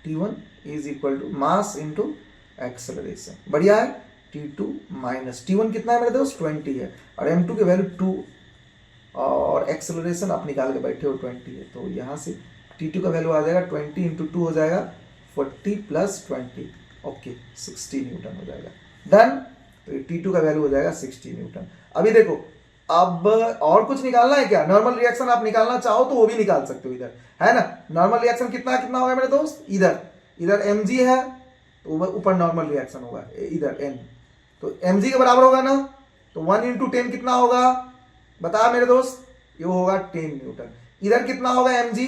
T1 is equal to mass into acceleration, बढ़िया है। T2 माइनस T1 कितना है मेरे दोस्त 20 है, और M2 की वैल्यू 2, और एक्सेलरेशन आप निकाल के बैठे हो 20 है, तो यहाँ से T2 का वैल्यू आ जाएगा 20 इंटू 2 हो जाएगा 40 प्लस 20, ओके 60 न्यूटन हो जाएगा, डन। तो T2 का वैल्यू हो जाएगा 60 न्यूटन। अभी देखो, अब और कुछ निकालना है क्या, नॉर्मल रिएक्शन आप निकालना चाहो तो वो भी निकाल सकते हो इधर, है ना। नॉर्मल रिएक्शन कितना कितना होगा मेरे दोस्त, इधर mg है तो ऊपर नॉर्मल रिएक्शन होगा इधर n, तो mg के बराबर होगा ना, तो 1 इंटू 10 कितना होगा बता मेरे दोस्त, ये होगा 10 न्यूटन। इधर कितना होगा mg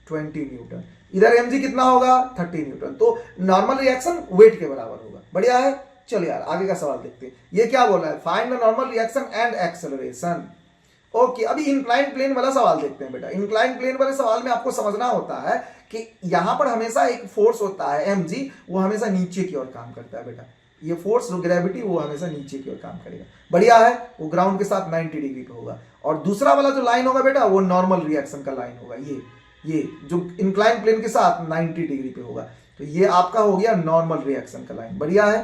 20 न्यूटन, इधर mg कितना होगा 30 न्यूटन, तो नॉर्मल रिएक्शन वेट के बराबर होगा, बढ़िया है। चलो यार आगे का सवाल देखते हैं, ये क्या बोल रहा है, find the normal reaction and acceleration, okay, अभी इंक्लाइन प्लेन वाला सवाल देखते हैं बेटा। इंक्लाइन प्लेन वाले सवाल में आपको समझना होता है कि यहां पर हमेशा एक फोर्स होता है mg, वो हमेशा नीचे की ओर काम करता है बेटा। ये फोर्स जो ग्रेविटी वो हमेशा नीचे की ओर काम करेगा। बढ़िया है, वो ग्राउंड के साथ 90 डिग्री पे होगा। और दूसरा वाला जो लाइन होगा बेटा वो नॉर्मल रिएक्शन का लाइन होगा। ये जो इंक्लाइन प्लेन के साथ 90 डिग्री पे होगा। तो ये आपका हो गया नॉर्मल रिएक्शन का लाइन। बढ़िया है,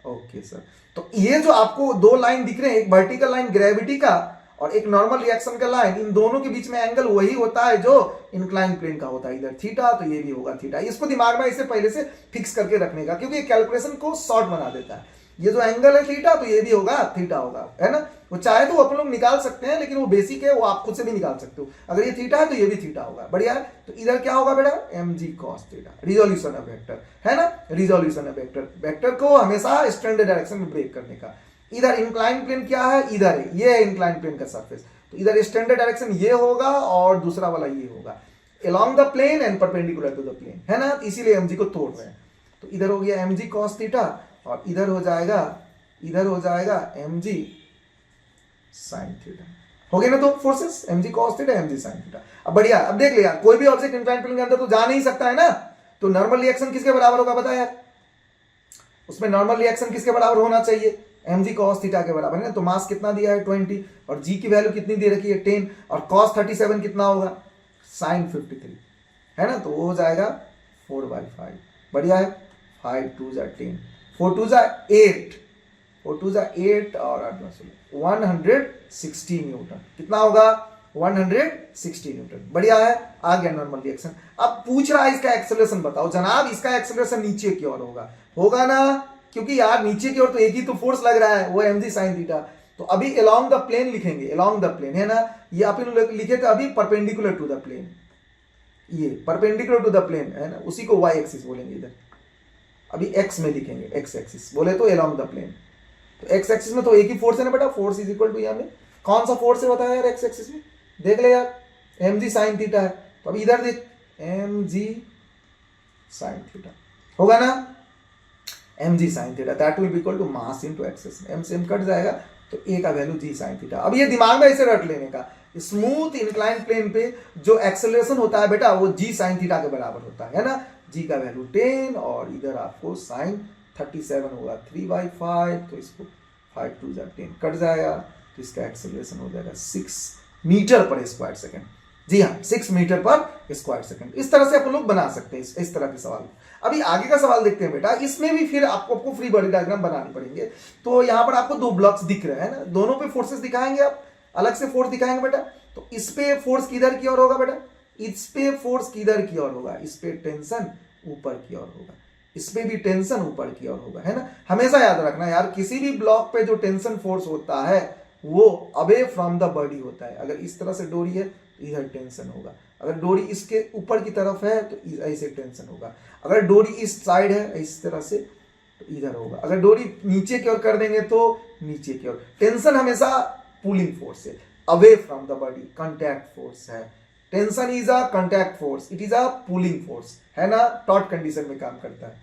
ओके सर। तो ये जो आपको दो लाइन दिख रहे हैं, एक वर्टिकल लाइन ग्रेविटी का और एक नॉर्मल रिएक्शन का लाइन, इन दोनों के बीच में एंगल वही होता है जो इंक्लाइन प्लेन का होता है। इधर थीटा तो ये भी होगा थीटा। इसको दिमाग में इसे पहले से फिक्स करके रखने का, क्योंकि ये कैलकुलेशन को शॉर्ट बना देता है। ये जो एंगल है थीटा तो ये भी होगा थीटा होगा, है ना। वो चाहे तो अपन लोग निकाल सकते हैं, लेकिन वो बेसिक है, वो आप खुद से भी निकाल सकते हो। अगर ये थीटा है तो ये भी थीटा होगा। बढ़िया है। तो इधर क्या होगा बेटा, mg cos theta. Resolution of vector, है ना, रिजोल्यूशन ऑफ वेक्टर। वेक्टर को हमेशा स्टैंडर्ड डायरेक्शन में ब्रेक करने का। इधर इंक्लाइन प्लेन क्या है, इधर है, ये है इंक्लाइन प्लेन का सरफेस। तो इधर स्टैंडर्ड डायरेक्शन ये होगा और दूसरा वाला ये होगा, along the plane and perpendicular to the plane, है ना। इसीलिए mg को तोड़ रहे हैं। तो इधर हो गया mg cos थीटा और इधर हो जाएगा mg sin थीटा। हो गया ना दो forces, mg cos theta, mg sin theta. अब बढ़िया, अब देख लिया, कोई भी ऑब्जेक्ट इंक्लाइन प्लेन के अंदर तो जा नहीं सकता है ना। तो नॉर्मल रिएक्शन किसके बराबर होगा बता यार, उसमें नॉर्मल रिएक्शन किसके बराबर होना चाहिए, mg cos थीटा के बराबर है ना। तो मास कितना दिया है 20 और g की वैल्यू कितनी दे रखी है 10 और cos 37 कितना होगा sin 53, है ना। तो वो हो जाएगा 4/5। बढ़िया है, 5 2 10, 4 2 8, 4 2 8 और 160 न्यूटन। कितना होगा 160 न्यूटन। बढ़िया है, आ गया नॉर्मल रिएक्शन। अब पूछ रहा है इसका एक्सेलरेशन बताओ जनाब, इसका एक्सेलरेशन नीचे की ओर होगा ना, क्योंकि यार नीचे की ओर तो एक ही तो फोर्स लग रहा है, वो mg sin थीटा। तो अभी along द प्लेन लिखेंगे, along द प्लेन, है ना। ये आप लिखे थे अभी परपेंडिकुलर टू द प्लेन, ये परपेंडिकुलर टू द प्लेन है ना, उसी को y एक्सिस बोलेंगे। इधर अभी x में लिखेंगे, x एक्सिस बोले तो along द प्लेन। तो x एक्सिस में तो एक ही फोर्स है ना बेटा, फोर्स इज इक्वल टू, यहाँ में कौन सा फोर्स है बताया यार x एक्सिस में, देख ले यार, mg sin थीटा है। तो अभी इधर देख mg sin थीटा होगा ना, mg sin theta that will be equal to mass into acceleration. m से m कट जाएगा तो a का वैल्यू g sin थीटा। अब ये दिमाग में ऐसे रट लेने का, स्मूथ इंक्लाइन प्लेन पे जो एक्सेलरेशन होता है बेटा वो g sin थीटा के बराबर होता है ना। g का वैल्यू 10 और इधर आपको sin 37 होगा 3/5। तो इसको 5 2 10 कट जाएगा, तो इसका एक्सेलरेशन हो जाएगा 6 मीटर पर स्क्वायर सेकंड। जी हाँ, 6 मीटर पर स्क्वायर सेकंड। इस तरह से अपन लोग बना सकते हैं इस तरह के सवाल। अभी आगे का सवाल देखते हैं बेटा, इसमें भी फिर आपको फ्री बॉडी डायग्राम बनाने पड़ेंगे। तो यहाँ पर आपको दो ब्लॉक्स दिख रहे हैं ना, दोनों पे फोर्सेस दिखाएंगे, आप अलग से फोर्स दिखाएंगे बेटा। तो इस पे फोर्स किधर की ओर होगा बेटा, इस पे फोर्स किधर की ओर होगा, इस पे टेंशन ऊपर की ओर होगा, इस पे भी टेंशन ऊपर की ओर होगा, है ना। हमेशा याद रखना यार, किसी भी ब्लॉक पे जो टेंशन फोर्स होता है वो अवे फ्रॉम द बॉडी होता है। अगर इस तरह से डोरी है तो इधर टेंशन होगा, अगर डोरी इसके ऊपर की तरफ है तो ऐसे टेंशन होगा, अगर डोरी इस साइड है इस तरह से तो इधर होगा, अगर डोरी नीचे की ओर कर देंगे तो नीचे की ओर। टेंशन हमेशा पुलिंग फोर्स है, away from the body contact force है। Tension is a contact force, it is a pulling force, है ना, टॉट कंडीशन में काम करता है।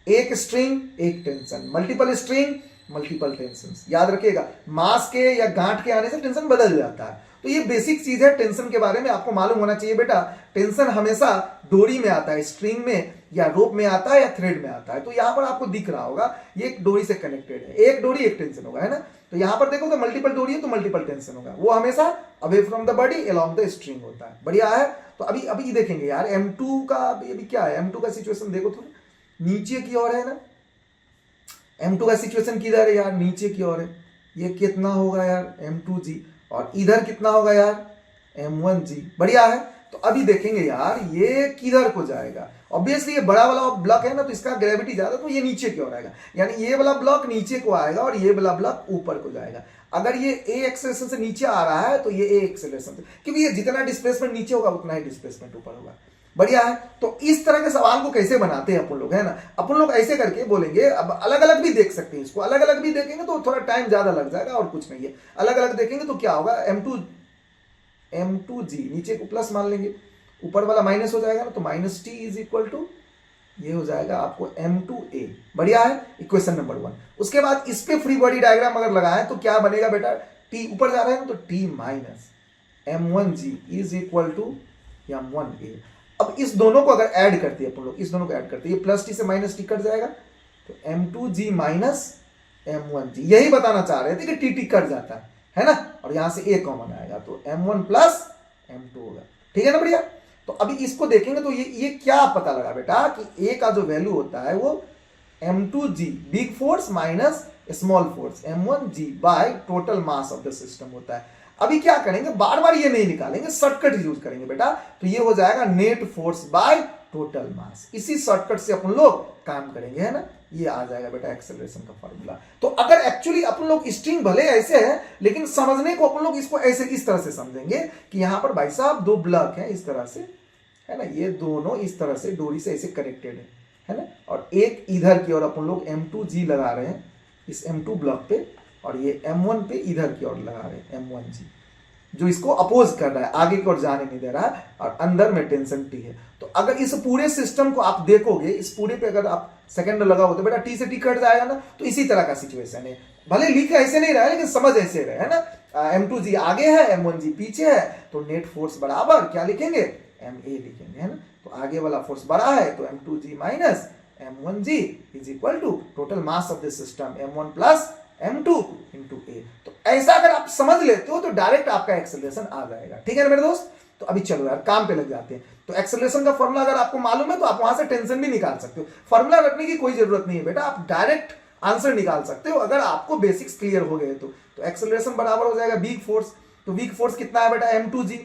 एक स्ट्रिंग एक tension, multiple string multiple tension. याद रखिएगा, मास के या गांठ के आने से टेंशन बदल जाता है। तो ये बेसिक चीज है टेंशन के बारे में, आपको मालूम होना चाहिए बेटा। टेंशन हमेशा डोरी में आता है, स्ट्रिंग में या रोप में आता है या थ्रेड में आता है। तो यहाँ पर आपको दिख रहा होगा ये एक डोरी से कनेक्टेड है, एक डोरी एक टेंशन होगा, है ना। तो यहाँ पर देखो तो मल्टीपल डोरी है तो मल्टीपल टेंशन होगा, वो हमेशा away from the body along the string होता है। बढ़िया है। तो अभी देखेंगे यार M2 का अभी क्या है, M2 का सिचुएशन देखो तो नीचे की ओर है ना, M2 का सिचुएशन किधर है यार, नीचे की ओर है। ये कितना होगा यार M2G और इधर कितना होगा यार M1G। बढ़िया है। तो अभी देखेंगे यार ये किधर को जाएगा, ऑब्वियसली ये बड़ा वाला ब्लॉक है ना, तो इसका ग्रेविटी ज्यादा, तो ये नीचे की ओर आएगा, यानी ये वाला ब्लॉक नीचे को आएगा और ये वाला ब्लॉक ऊपर को जाएगा। अगर ये a एक्सेलरेशन से नीचे आ रहा है तो ये a एक्सेलरेशन से, क्योंकि ये जितना डिस्प्लेसमेंट नीचे होगा उतना ही डिस्प्लेसमेंट ऊपर होगा। बढ़िया है। तो इस तरह के सवाल को कैसे बनाते हैं अपन लोग, है ना, अपन लोग ऐसे करके बोलेंगे। अब अलग अलग भी देख सकते हैं, इसको अलग अलग भी देखेंगे तो थोड़ा टाइम ज्यादा लग जाएगा और कुछ नहीं है। अलग अलग देखेंगे तो क्या होगा, M2G नीचे को प्लस मान लेंगे, ऊपर वाला माइनस हो जाएगा ना, तो -T इज इक्वल टू ये हो जाएगा आपको M2A। बढ़िया है, इक्वेशन नंबर 1। उसके बाद इस पे फ्री बॉडी डायग्राम अगर लगाएं तो क्या बनेगा बेटा, T ऊपर जा रहा है ना तो T minus m1g is equal to m1a। अब इस दोनों को अगर ऐड करते हैं अपन लोग, इस दोनों को ऐड करते हैं, ये प्लस टी से माइनस टी कट जाएगा, तो m2g माइनस m1g, यही बताना चाह रहे थे कि टी कट जाता है ना, और यहां से a कॉमन आएगा तो m1 प्लस m2 होगा। ठीक है ना बढ़िया। तो अभी इसको देखेंगे तो ये क्या पता लगा बेटा कि a का जो वैल्यू होता है वो m2g big force minus small force m1g bye total mass of the system होता है। अभी क्या करेंगे, बार बार ये नहीं निकालेंगे, शॉर्टकट यूज करेंगे बेटा, तो ये हो जाएगा नेट फोर्स बाय टोटल मास। इसी शॉर्टकट से अपन लोग काम करेंगे, है ना, ये आ जाएगा बेटा एक्सेलरेशन का फॉर्मूला। तो अगर एक्चुअली अपन लोग स्ट्रिंग भले ऐसे है, लेकिन समझने को अपन लोग इसको ऐसे इस तरह से समझेंगे कि यहां पर भाई साहब दो ब्लॉक हैं इस तरह से, है ना, ये दोनों इस तरह से डोरी से ऐसे कनेक्टेड है ना, और एक इधर की ओर अपन लोग m2g लगा रहे हैं इस m2 ब्लॉक पे, और ये m1 पे इधर की ओर लगा रहे हैं m1g, जो इसको अपोज कर रहा है, आगे की ओर जाने नहीं दे रहा है, और अंदर में टेंशन टी है। तो अगर इस पूरे सिस्टम को आप देखोगे, इस पूरे पे अगर आप सेकंड लगा हो तो बेटा टी से टी कट जाएगा ना, तो इसी तरह का सिचुएशन है। भले लिख ऐसे नहीं रहा है लेकिन समझ ऐसे रहे, है ना, m2g आगे है m1g पीछे है, तो नेट फोर्स बराबर क्या लिखेंगे, ma लिखेंगे, है ना। तो आगे वाला फोर्स बड़ा है तो m2g minus m1g is equal to total mass of this system m1 plus m2 into a। तो ऐसा अगर आप समझ लेते हो तो डायरेक्ट आपका एक्सेलरेशन आ जाएगा। ठीक है ना मेरे दोस्त। तो अभी चलो यार काम पे लग जाते हैं। तो एक्सेलरेशन का फॉर्मूला अगर आपको मालूम है तो आप वहां से टेंशन भी निकाल सकते हो, फॉर्मूला रखने की कोई जरूरत नहीं है बेटा, आप डायरेक्ट आंसर निकाल सकते हो अगर आपको बेसिक्स क्लियर हो गए तो एक्सेलरेशन बराबर हो जाएगा वीक फोर्स। तो वीक फोर्स कितना है बेटा m2g,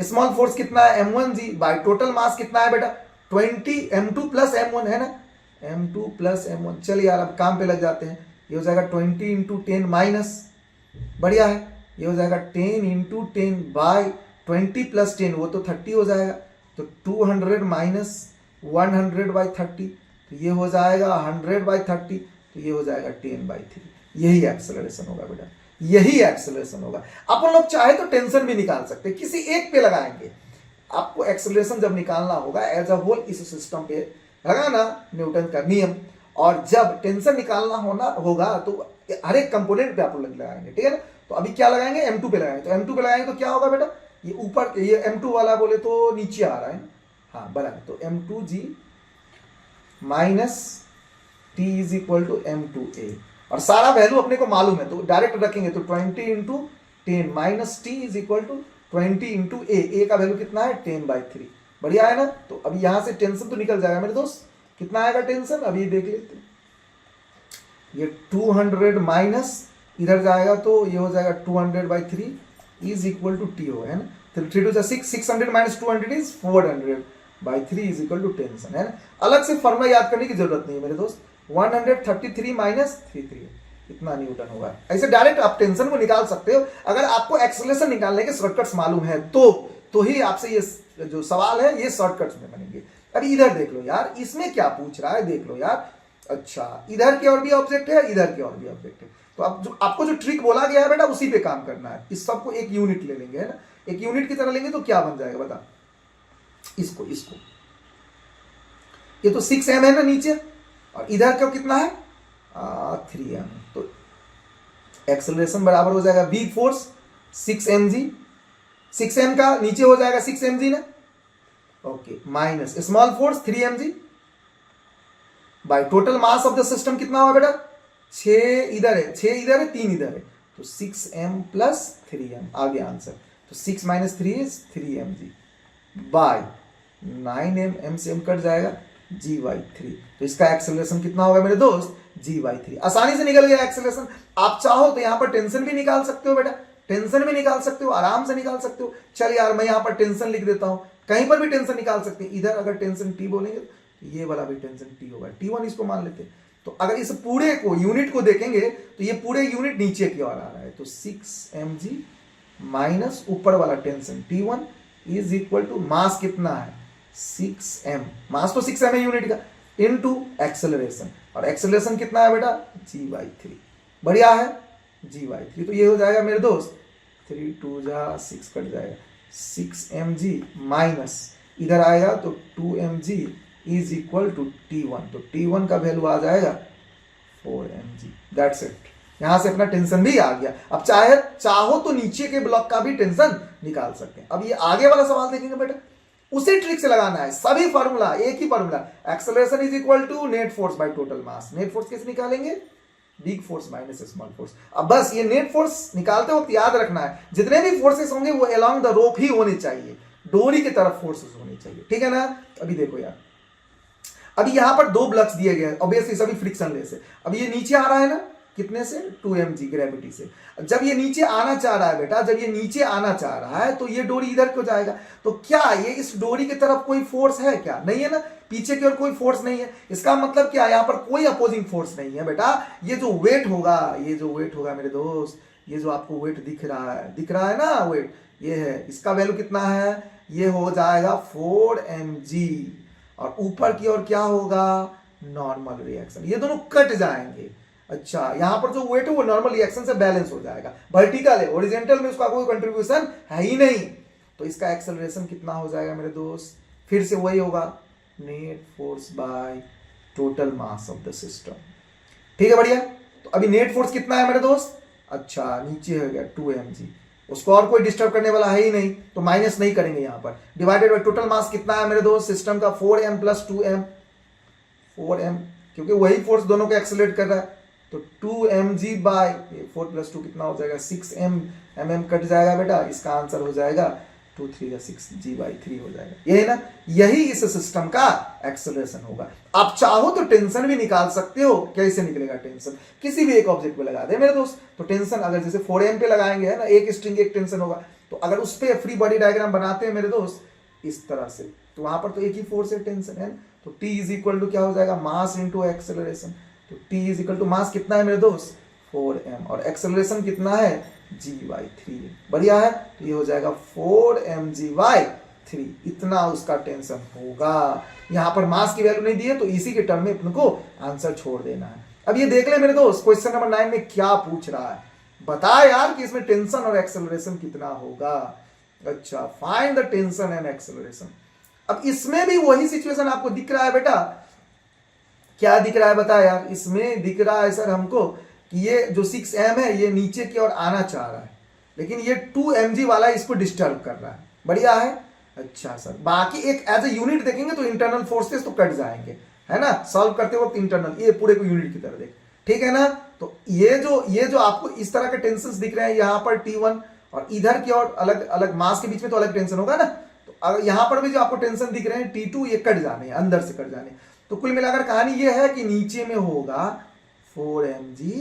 स्मॉल फोर्स कितना है m1g बाय टोटल मास कितना है बेटा 20 m2 प्लस m1, है ना, m2 प्लस m1। चलिए यार अब काम पे लग जाते हैं। ये हो जाएगा 20 इंटू 10 माइनस, बढ़िया है, ये हो जाएगा 10 इंटू 10 बाय 20 प्लस 10 वो तो 30 हो जाएगा, तो 200 माइनस 100 बाई 30, तो ये हो जाएगा 100 बाई 30, तो ये हो जाएगा 10/3। यही एक्सेलरेशन होगा बेटा, यही एक्सेलरेशन होगा। अपन लोग चाहे तो टेंशन भी निकाल सकते हैं, किसी एक पे लगाएंगे। आपको एक्सेलरेशन जब निकालना होगा एज अ होल इस सिस्टम पे लगाना न्यूटन का नियम, और जब टेंशन निकालना होगा तो हर एक कंपोनेंट पे आप लोग लगाएंगे। ठीक है ना। तो अभी क्या लगाएंगे, m2 पे लगाएंगे। तो m2 पे लगाएंगे तो क्या होगा बेटा, ये ऊपर ये m2 वाला बोले तो नीचे आ रहा है, हाँ बराबर। तो m2g minus t is equal to m2a, और सारा वैल्यू अपने को मालूम है तो डायरेक्ट रखेंगे। तो 20 into 10 minus T is equal to 20 into a का वैल्यू कितना है 10/3, बढ़िया है ना। तो अभी यहां से टेंशन तो निकल जाएगा मेरे दोस्त, कितना आएगा टेंशन अभी देख लेते हैं। ये 200 माइनस इधर जाएगा तो ये हो जाएगा 200/3 इज इक्वल टू टी हो, है ना। 3 to 6, 600 minus 200 is 400/3 is equal to tension, है ना। अलग से फॉर्मूला याद करने की जरूरत नहीं है मेरे दोस्त। 133 माइनस 33 इतना न्यूटन होगा। ऐसे डायरेक्ट आप टेंशन को निकाल सकते हो अगर आपको एक्सेलरेशन निकालने के शॉर्टकट्स मालूम है तो ही आपसे ये जो सवाल है ये शॉर्टकट्स में बनेंगे। अभी इधर देख लो यार, इसमें क्या पूछ रहा है देख लो यार। अच्छा, इधर की ओर भी ऑब्जेक्ट है, इधर की ओर भी ऑब्जेक्ट है, तो आपको जो ट्रिक बोला गया है बेटा उसी पे काम करना है। इस सबको एक यूनिट ले लेंगे, है ना, एक यूनिट की तरह लेंगे तो क्या बन जाएगा बता, इसको ये तो 6m है ना नीचे, और इधर का कितना है 3m, तो एक्सेलरेशन बराबर हो जाएगा वीक फोर्स 6mg, 6m का नीचे हो जाएगा 6mg ना, okay, minus small force 3mg bye total mass of the system कितना हुआ बेटा 6 इधर है 3 इधर है, तो 6m प्लस 3m आ गया आंसर। तो 6 minus 3 is 3mg by 9m, m से m कट जाएगा g/3। तो इसका एक्सेलरेशन कितना होगा मेरे दोस्त g/3। आसानी से निकल गया एक्सेलरेशन। आप चाहो तो यहां पर टेंशन भी निकाल सकते हो बेटा, टेंशन भी निकाल सकते हो, आराम से निकाल सकते हो। चल यार मैं यहां पर टेंशन लिख देता हूं, कहीं पर भी टेंशन निकाल सकते हैं। इधर अगर टेंशन t बोलेंगे तो ये वाला भी टेंशन t होगा, t1 इसको मान लेते हैं। तो अगर इस पूरे को यूनिट को देखेंगे तो ये पूरे यूनिट नीचे की ओर आ रहा है, तो 6mg माइनस ऊपर वाला tension t1 is equal to mass कितना है 6m, मास तो 6m है यूनिट का, इनटू एक्सेलरेशन, और एक्सेलरेशन कितना है बेटा g/3, बढ़िया है g/3। तो ये हो जाएगा मेरे दोस्त 3 2 6 कट जाएगा 6mg माइनस इधर आएगा तो 2mg is equal to t1, तो t1 का वैल्यू आ जाएगा 4mg, दैट्स इट। यहां से अपना टेंशन भी आ गया। अब चाहो तो नीचे के ब्लॉक का भी टेंशन निकाल सकते हैं। अब ये आगे वाला सवाल देखेंगे बेटा, उसी ट्रिक से लगाना है, सभी फॉर्मूला एक ही formula, acceleration is equal to net force by total mass. Net force कैसे निकालेंगे, big force minus small force. अब बस ये नेट फोर्स निकालते वक्त याद रखना है, जितने भी फोर्सेस होंगे वो अलोंग द रोप ही होने चाहिए, डोरी की तरफ फोर्सेस होने चाहिए, ठीक है ना। अभी देखो यार, अभी यहां पर दो ब्लॉक्स दिए गए हैं, ऑब्वियसली सभी फ्रिक्शनलेस है। अब ये नीचे आ रहा है ना, कितने से, 2 mg ग्रेविटी से। जब ये नीचे आना चाह रहा है बेटा, जब ये नीचे आना चाह रहा है तो ये डोरी इधर को जाएगा। तो क्या ये इस डोरी की तरफ कोई फोर्स है क्या, नहीं है ना, पीछे की ओर कोई फोर्स नहीं है। इसका मतलब क्या, यहां पर कोई अपोजिंग फोर्स नहीं है बेटा। ये जो वेट होगा, ये जो वेट होगा मेरे दोस्त, ये जो आपको वेट दिख रहा है ना वेट, ये है, इसका वैल्यू कितना है, ये हो जाएगा 4 mg। और ऊपर की ओर क्या होगा, नॉर्मल रिएक्शन, ये दोनों कट जाएंगे। अच्छा, यहां पर जो वेट है वो नॉर्मल रिएक्शन से बैलेंस हो जाएगा। वर्टिकल है, ओरिजेंटल में उसका कोई कंट्रीब्यूशन है ही नहीं, तो इसका एक्सेलरेशन कितना हो जाएगा मेरे दोस्त, फिर से वही होगा, net force by total mass of the system. ठीक है, बढ़िया। तो अभी नेट फोर्स कितना है मेरे दोस्त, अच्छा नीचे हो गया 2 mg, उसको और कोई डिस्टर्ब करने वाला है ही नहीं, तो माइनस नहीं करेंगे यहां पर। डिवाइडेड बाय टोटल मास कितना है मेरे दोस्त सिस्टम का, 4m प्लस 2m, 4m, क्योंकि वही फोर्स दोनों को एक्सेलरेट कर रहा है। तो 2 mg बाय 4 प्लस 2 कितना हो जाएगा, 6m, mm कट जाएगा बेटा, इसका आंसर हो जाएगा 2 3 6 g/3 हो जाएगा। ये है ना, यही इस सिस्टम का एक्सेलरेशन होगा। आप चाहो तो टेंशन भी निकाल सकते हो। कैसे निकलेगा टेंशन, किसी भी एक ऑब्जेक्ट पे लगा दे मेरे दोस्त, तो टेंशन अगर जैसे 4m पे लगाएंगे है ना, एक स्ट्रिंग एक टेंशन होगा, तो अगर उस पे फ्री बॉडी डायग्राम बनाते हैं मेरे दोस्त इस तरह से, तो वहां पर तो एक ही फोर्स है, टेंशन है। तो T इज इक्वल टू क्या हो जाएगा, मास इंटू एक्सेलरेशन। तो T is equal to mass कितना है मेरे दोस्त, 4m, और एक्सेलरेशन कितना है, g/3। बढ़िया है, तो ये हो जाएगा 4 mg/3, इतना उसका टेंशन होगा। यहां पर मास की वैल्यू नहीं दी है, तो इसी के टर्म में अपने को आंसर छोड़ देना है। अब ये देख ले मेरे दोस्त, क्वेश्चन नंबर 9 में क्या पूछ रहा है, बता यार कि इसमें टेंशन और एक्सेलरेशन कितना होगा। अच्छा, find the tension and acceleration. अब इसमें भी वही सिचुएशन आपको दिख रहा है बेटा, क्या दिख रहा है बता यार, इसमें दिख रहा है सर हमको कि ये जो 6m है ये नीचे की ओर आना चाह रहा है, लेकिन ये 2 mg वाला इसको डिस्टर्ब कर रहा है। बढ़िया है। अच्छा सर, बाकी एक एज ए यूनिट देखेंगे तो इंटरनल फोर्सेस तो कट जाएंगे, है ना, सॉल्व करते वक्त इंटरनल, ये पूरे को यूनिट की तरह देख, ठीक है ना। तो ये जो आपको इस तरह के टेंशन दिख रहे हैं, यहाँ पर T1 और इधर की ओर अलग अलग मास के बीच में तो अलग टेंशन होगा ना, तो अगर यहाँ पर भी जो आपको टेंशन दिख रहे हैं T2, ये कट जाने, अंदर से कट जाने। तो कुल मिलाकर कहानी ये है कि नीचे में होगा 4 mg,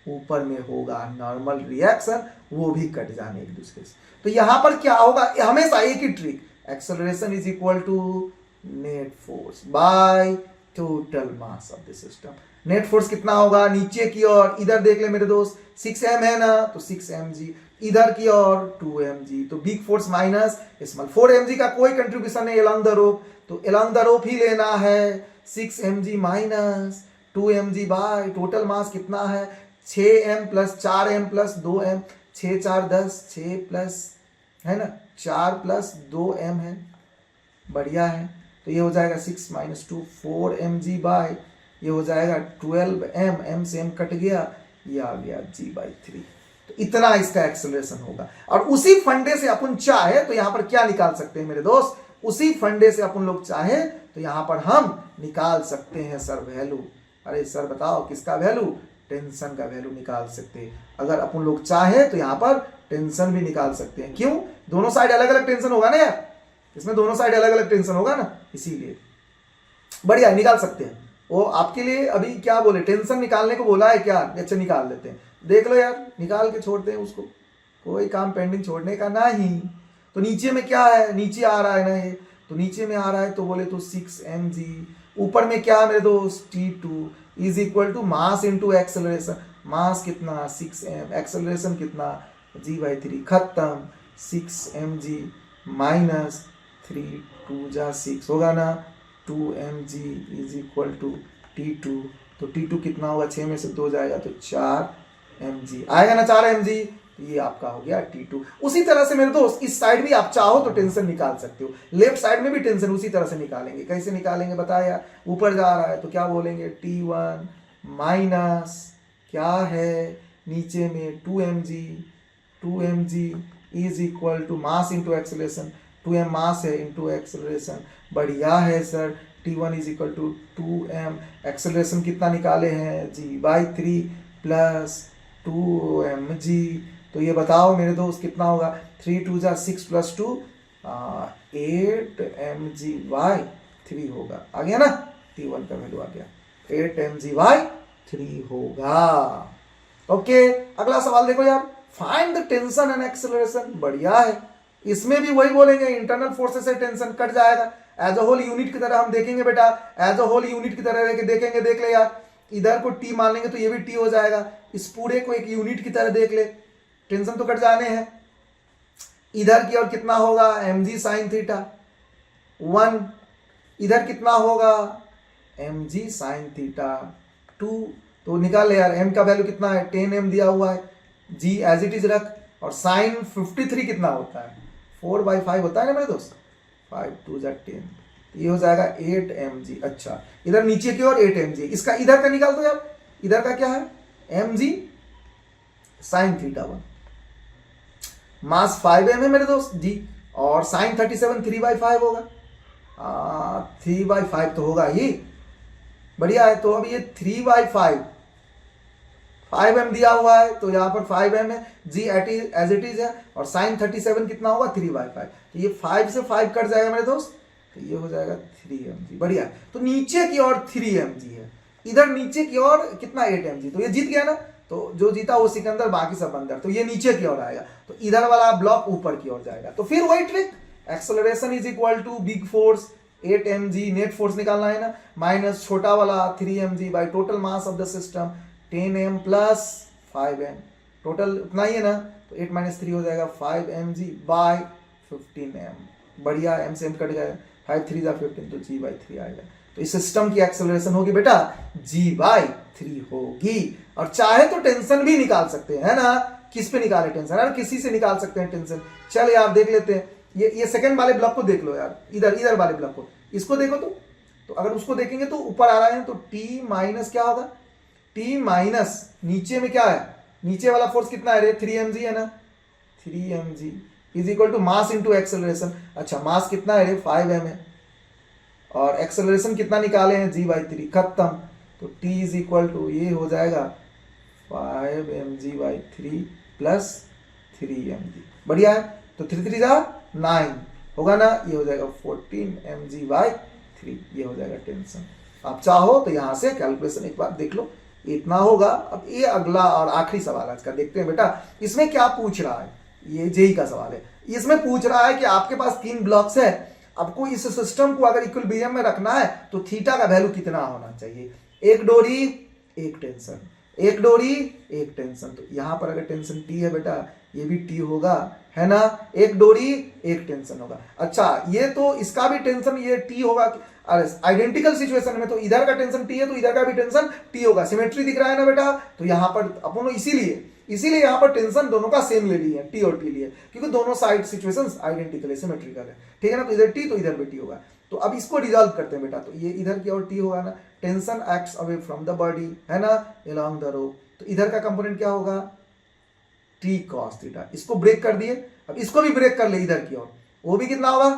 ऊपर में होगा नॉर्मल रिएक्शन, वो भी कट जाने एक दूसरे से। तो यहां पर क्या होगा, हमेशा एक ही trick, acceleration is equal to net force by total mass of the system. Net force कितना होगा, नीचे की ओर, इधर देख ले मेरे दोस्त 6m है ना, तो 6 mg, इधर की ओर 2 mg, तो big force minus small. 4 mg का कोई कंट्रीब्यूशन नहीं अलोंग द रोप, तो अलोंग द रोप ही लेना है। 6 mg minus 2 mg bye total मास कितना है, 6m plus 4m plus 2m, 6 4 10, 6 plus है ना 4 प्लस 2m है। बढ़िया है, तो ये हो जाएगा 6 माइनस 2 4 mg बाय, ये हो जाएगा 12m, m से m कट गया, ये आ गया g/3। तो इतना इसका एक्सेलरेशन होगा। और उसी फंडे से अपन चाहे तो यहां पर क्या निकाल सकते हैं मेरे दोस्त, उसी फंडे से अपन लोग चाहे तो यहां पर हम निकाल सकते हैं सर वैल्यू। अरे सर बताओ किसका वैल्यू, टेंशन का वैल्यू निकाल सकते हैं। अगर अपन लोग चाहे तो यहां पर टेंशन भी निकाल सकते हैं। क्यों, दोनों साइड अलग अलग टेंशन होगा ना यार, इसमें दोनों साइड अलग अलग टेंशन होगा ना, इसीलिए बढ़िया निकाल सकते हैं। वो आपके लिए अभी क्या बोले, टेंशन निकालने को बोला है क्या, अच्छा निकाल लेते हैं, देख लो यार, निकाल के छोड़ते हैं उसको, कोई काम पेंडिंग छोड़ने का नहीं। तो नीचे में क्या है, नीचे आ रहा है ना ये, तो नीचे में आ रहा है तो बोले तो 6 mg, ऊपर में क्या है मेरे दोस्त T2 is equal to mass into acceleration. Mass कितना 6m, एक्सेलरेशन कितना g/3, खत्म। 6 mg माइनस 3 2 जा 6 होगा ना, 2 mg is equal to T2, तो T2 कितना होगा, 6 में से 2 जाएगा तो 4 mg आएगा ना, 4 mg, तो ये आपका हो गया T2। उसी तरह से मेरे दोस्त इस साइड भी आप चाहो तो टेंशन निकाल सकते हो, लेफ्ट साइड में भी टेंशन उसी तरह से निकालेंगे। कैसे निकालेंगे बता यार, ऊपर जा रहा है तो क्या बोलेंगे T1 माइनस क्या है नीचे में 2mg is equal to mass into acceleration, 2m mass है इंटू एक्सेलरेशन। बढ़िया है sir. T1 is equal to 2m, acceleration कितना निकाले हैं g/3 प्लस 2mg। तो ये बताओ मेरे दोस्त कितना होगा, 3 2 जा 6 प्लस 2 8mg/3 होगा। आ गया ना, T1 का वैल्यू आ गया 8mg/3 होगा। ओके, अगला सवाल देखो यार, find the tension and acceleration. बढ़िया है, इसमें भी वही बोलेंगे, इंटरनल फोर्सेस से टेंशन कट जाएगा। एज अ होल यूनिट की तरह हम देखेंगे बेटा, एज अ होल यूनिट की तरह देखेंगे। देख ले यार, इधर को टी मान लेंगे तो ये भी टी हो जाएगा, इस पूरे को एक यूनिट की तरह देख ले, टेंशन तो कट जाने हैं। इधर की ओर कितना होगा, mg sin थीटा 1, इधर कितना होगा mg sin थीटा 2। तो निकाल ले यार, m का वैल्यू कितना है, 10m दिया हुआ है, g एज इट इज रख, और sin 53 कितना होता है, 4/5 होता है ना मेरे दोस्त, 5 2 जा 10, ये हो जाएगा 8mg। अच्छा, इधर नीचे की ओर 8mg, इसका इधर का निकाल दो यार, इधर का क्या है mg sin थीटा 1, मास 5m है मेरे दोस्त जी, और sin 37 3/5 होगा, 3/5 तो होगा ही। बढ़िया है, तो अब ये 3/5 5m दिया हुआ है, तो यहाँ पर 5m है, g एज इट इज है, और sin 37 कितना होगा 3/5, तो ये 5 से 5 कट जाएगा मेरे दोस्त, तो ये हो जाएगा 3mg। बढ़िया, तो नीचे की ओर 3mg है, इधर नीचे की ओर कितना 8mg, तो ये जीत गया ना, तो जो जीता वो सिकंदर, बाकी सब अंदर, तो ये नीचे की ओर आएगा, तो इधर वाला ब्लॉक ऊपर की ओर जाएगा। तो फिर वही trick, acceleration is equal to big force 8mg, net force निकालना है ना, माइनस छोटा वाला 3mg by total mass of the system 10m plus 5m, total उतना ही है ना, तो 8 - 3 हो जाएगा 5mg बाई 15m। बढ़िया, m से m कट गया, 5 3 जा 15, तो g/3 आएगा। तो इस सिस्टम की एक्सेलरेशन होगी बेटा g/3 होगी। और चाहे तो टेंशन भी निकाल सकते हैं, है ना, किस पे निकाले टेंशन, यार किसी से निकाल सकते हैं टेंशन। चल यार देख लेते हैं, ये सेकंड वाले ब्लॉक को देख लो यार, इधर वाले ब्लॉक को, इसको देखो तो अगर उसको देखेंगे तो ऊपर आ रहा है, तो t माइनस क्या होगा, t माइनस नीचे में क्या है, नीचे वाला फोर्स कितना है रे, 3mg है ना, 3mg is equal to mass into acceleration. अच्छा, मास कितना है रे, 5m है, और एक्सेलरेशन कितना निकाले हैं, g/3, खत्म। तो t इज इक्वल टू ये हो जाएगा 5mg/3 प्लस 3mg। बढ़िया है, तो 3 3 जा 9 होगा ना, ये हो जाएगा 14mg/3, ये हो जाएगा टेंशन। आप चाहो तो यहां से कैलकुलेशन एक बार देख लो, इतना होगा। अब ये अगला और आखिरी सवाल आज का देखते हैं बेटा, इसमें क्या पूछ रहा है, ये जेई का सवाल है। इसमें पूछ रहा है कि आपके पास 3 ब्लॉक्स है, आपको इस सिस्टम को अगर इक्विलिब्रियम में रखना है तो थीटा का वैल्यू कितना होना चाहिए, एक डोरी एक टेंशन, एक डोरी एक टेंशन। तो यहां पर अगर टेंशन टी है बेटा, ये भी टी होगा, है ना, एक डोरी एक टेंशन होगा। अच्छा, ये तो इसका भी टेंशन ये टी होगा, अरे आइडेंटिकल सिचुएशन में तो इधर का टेंशन टी है तो इधर का भी टेंशन टी होगा, सिमेट्री दिख रहा है ना बेटा। तो यहां पर अपन इसीलिए यहां पर टेंशन दोनों का सेम ले लिए, टी और टी लिए, क्योंकि दोनों साइड सिचुएशंस आइडेंटिकल है, सिमेट्रिकल है, ठीक है ना। तो इधर टी तो इधर भी टी होगा। तो अब इसको रिजॉल्व करते हैं बेटा, तो ये इधर की और टी होगा ना, tension acts away from the body, है ना, अलोंग द रोप। तो इधर का कंपोनेंट क्या होगा, टी कॉस थीटा। इसको ब्रेक कर दिए, अब इसको भी ब्रेक कर ले इधर की ओर, वो भी कितना होगा,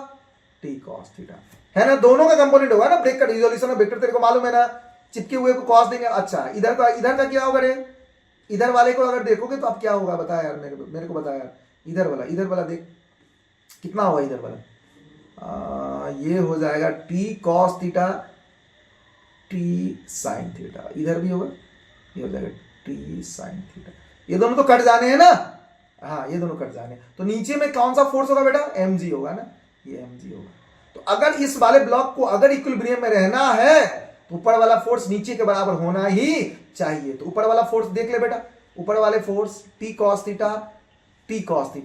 टी कॉस थीटा, है ना, दोनों का कंपोनेंट होगा ना। ब्रेक कर रिजोल्यूशन में वेक्टर तेरे को मालूम है ना, चिपके हुए को कॉस देंगे। अच्छा, इधर का क्या होगा रे, इधर वाले को अगर देखोगे तो अब क्या होगा, बता यार मेरे को बता यार, इधर वाला देख कितना होगा, इधर वाला ये हो जाएगा T cos theta T sine theta, इधर भी होगा, ये हो जाएगा टी साइन थीटा। ये दोनों तो कट जाने हैं ना, हाँ ये दोनों कट जाने। तो नीचे में कौन सा फोर्स होगा बेटा, mg होगा ना, ये mg होगा। तो अगर इस वाले ब्लॉक को अगर इक्विलिब्रियम में रहना है तो ऊपर वाला फोर्स नीचे के बराबर होना ही चाहिए। तो ऊपर वाला फोर्स देख ले बेटा, ऊपर वाले फोर्स टी कॉस थीटा,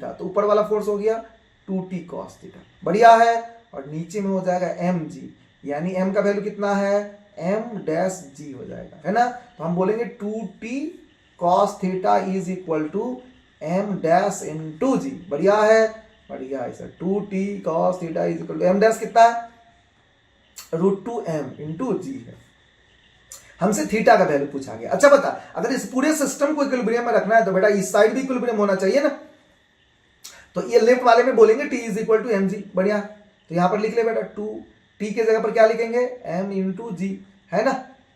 तो ऊपर वाला फोर्स हो गया 2t cos थीटा, बढ़िया है। और नीचे में हो जाएगा mg, यानी m का वैल्यू कितना है, m-g हो जाएगा, है ना। तो हम बोलेंगे 2t cos theta is equal to m-g, बढ़िया है sir. 2t cos theta is equal to m- कितना है, √2m × g है। हमसे थीटा का वैल्यू पूछा गया। अच्छा बता, अगर इस पूरे सिस्टम को इक्विलिब्रियम में रखना है तो बेटा इस साइड भी इक्विलिब्रियम होना चाहिए ना। तो ये लेफ्ट वाले में बोलेंगे t is equal to M G, बढ़िया। तो यहां पर लिख ले बेटा 2, t के जगह पर क्या लिखेंगे m इंटू जी, है ना।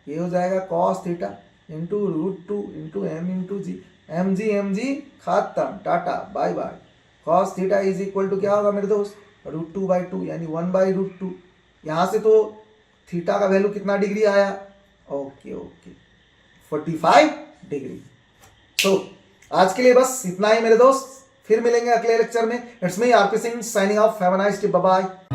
ये हो जाएगा cos theta into √2 into m into g, m g खत्म, tata bye bye. Cos theta is equal to क्या होगा मेरे दोस्त, √2/2 यानी 1/√2। यहां से तो थीटा का वैल्यू कितना डिग्री आया, ओके 45 डिग्री। तो आज के लिए बस इतना ही मेरे दोस्त, फिर मिलेंगे अगले लेक्चर में। It's me R P Singh signing off, have a nice day, bye bye.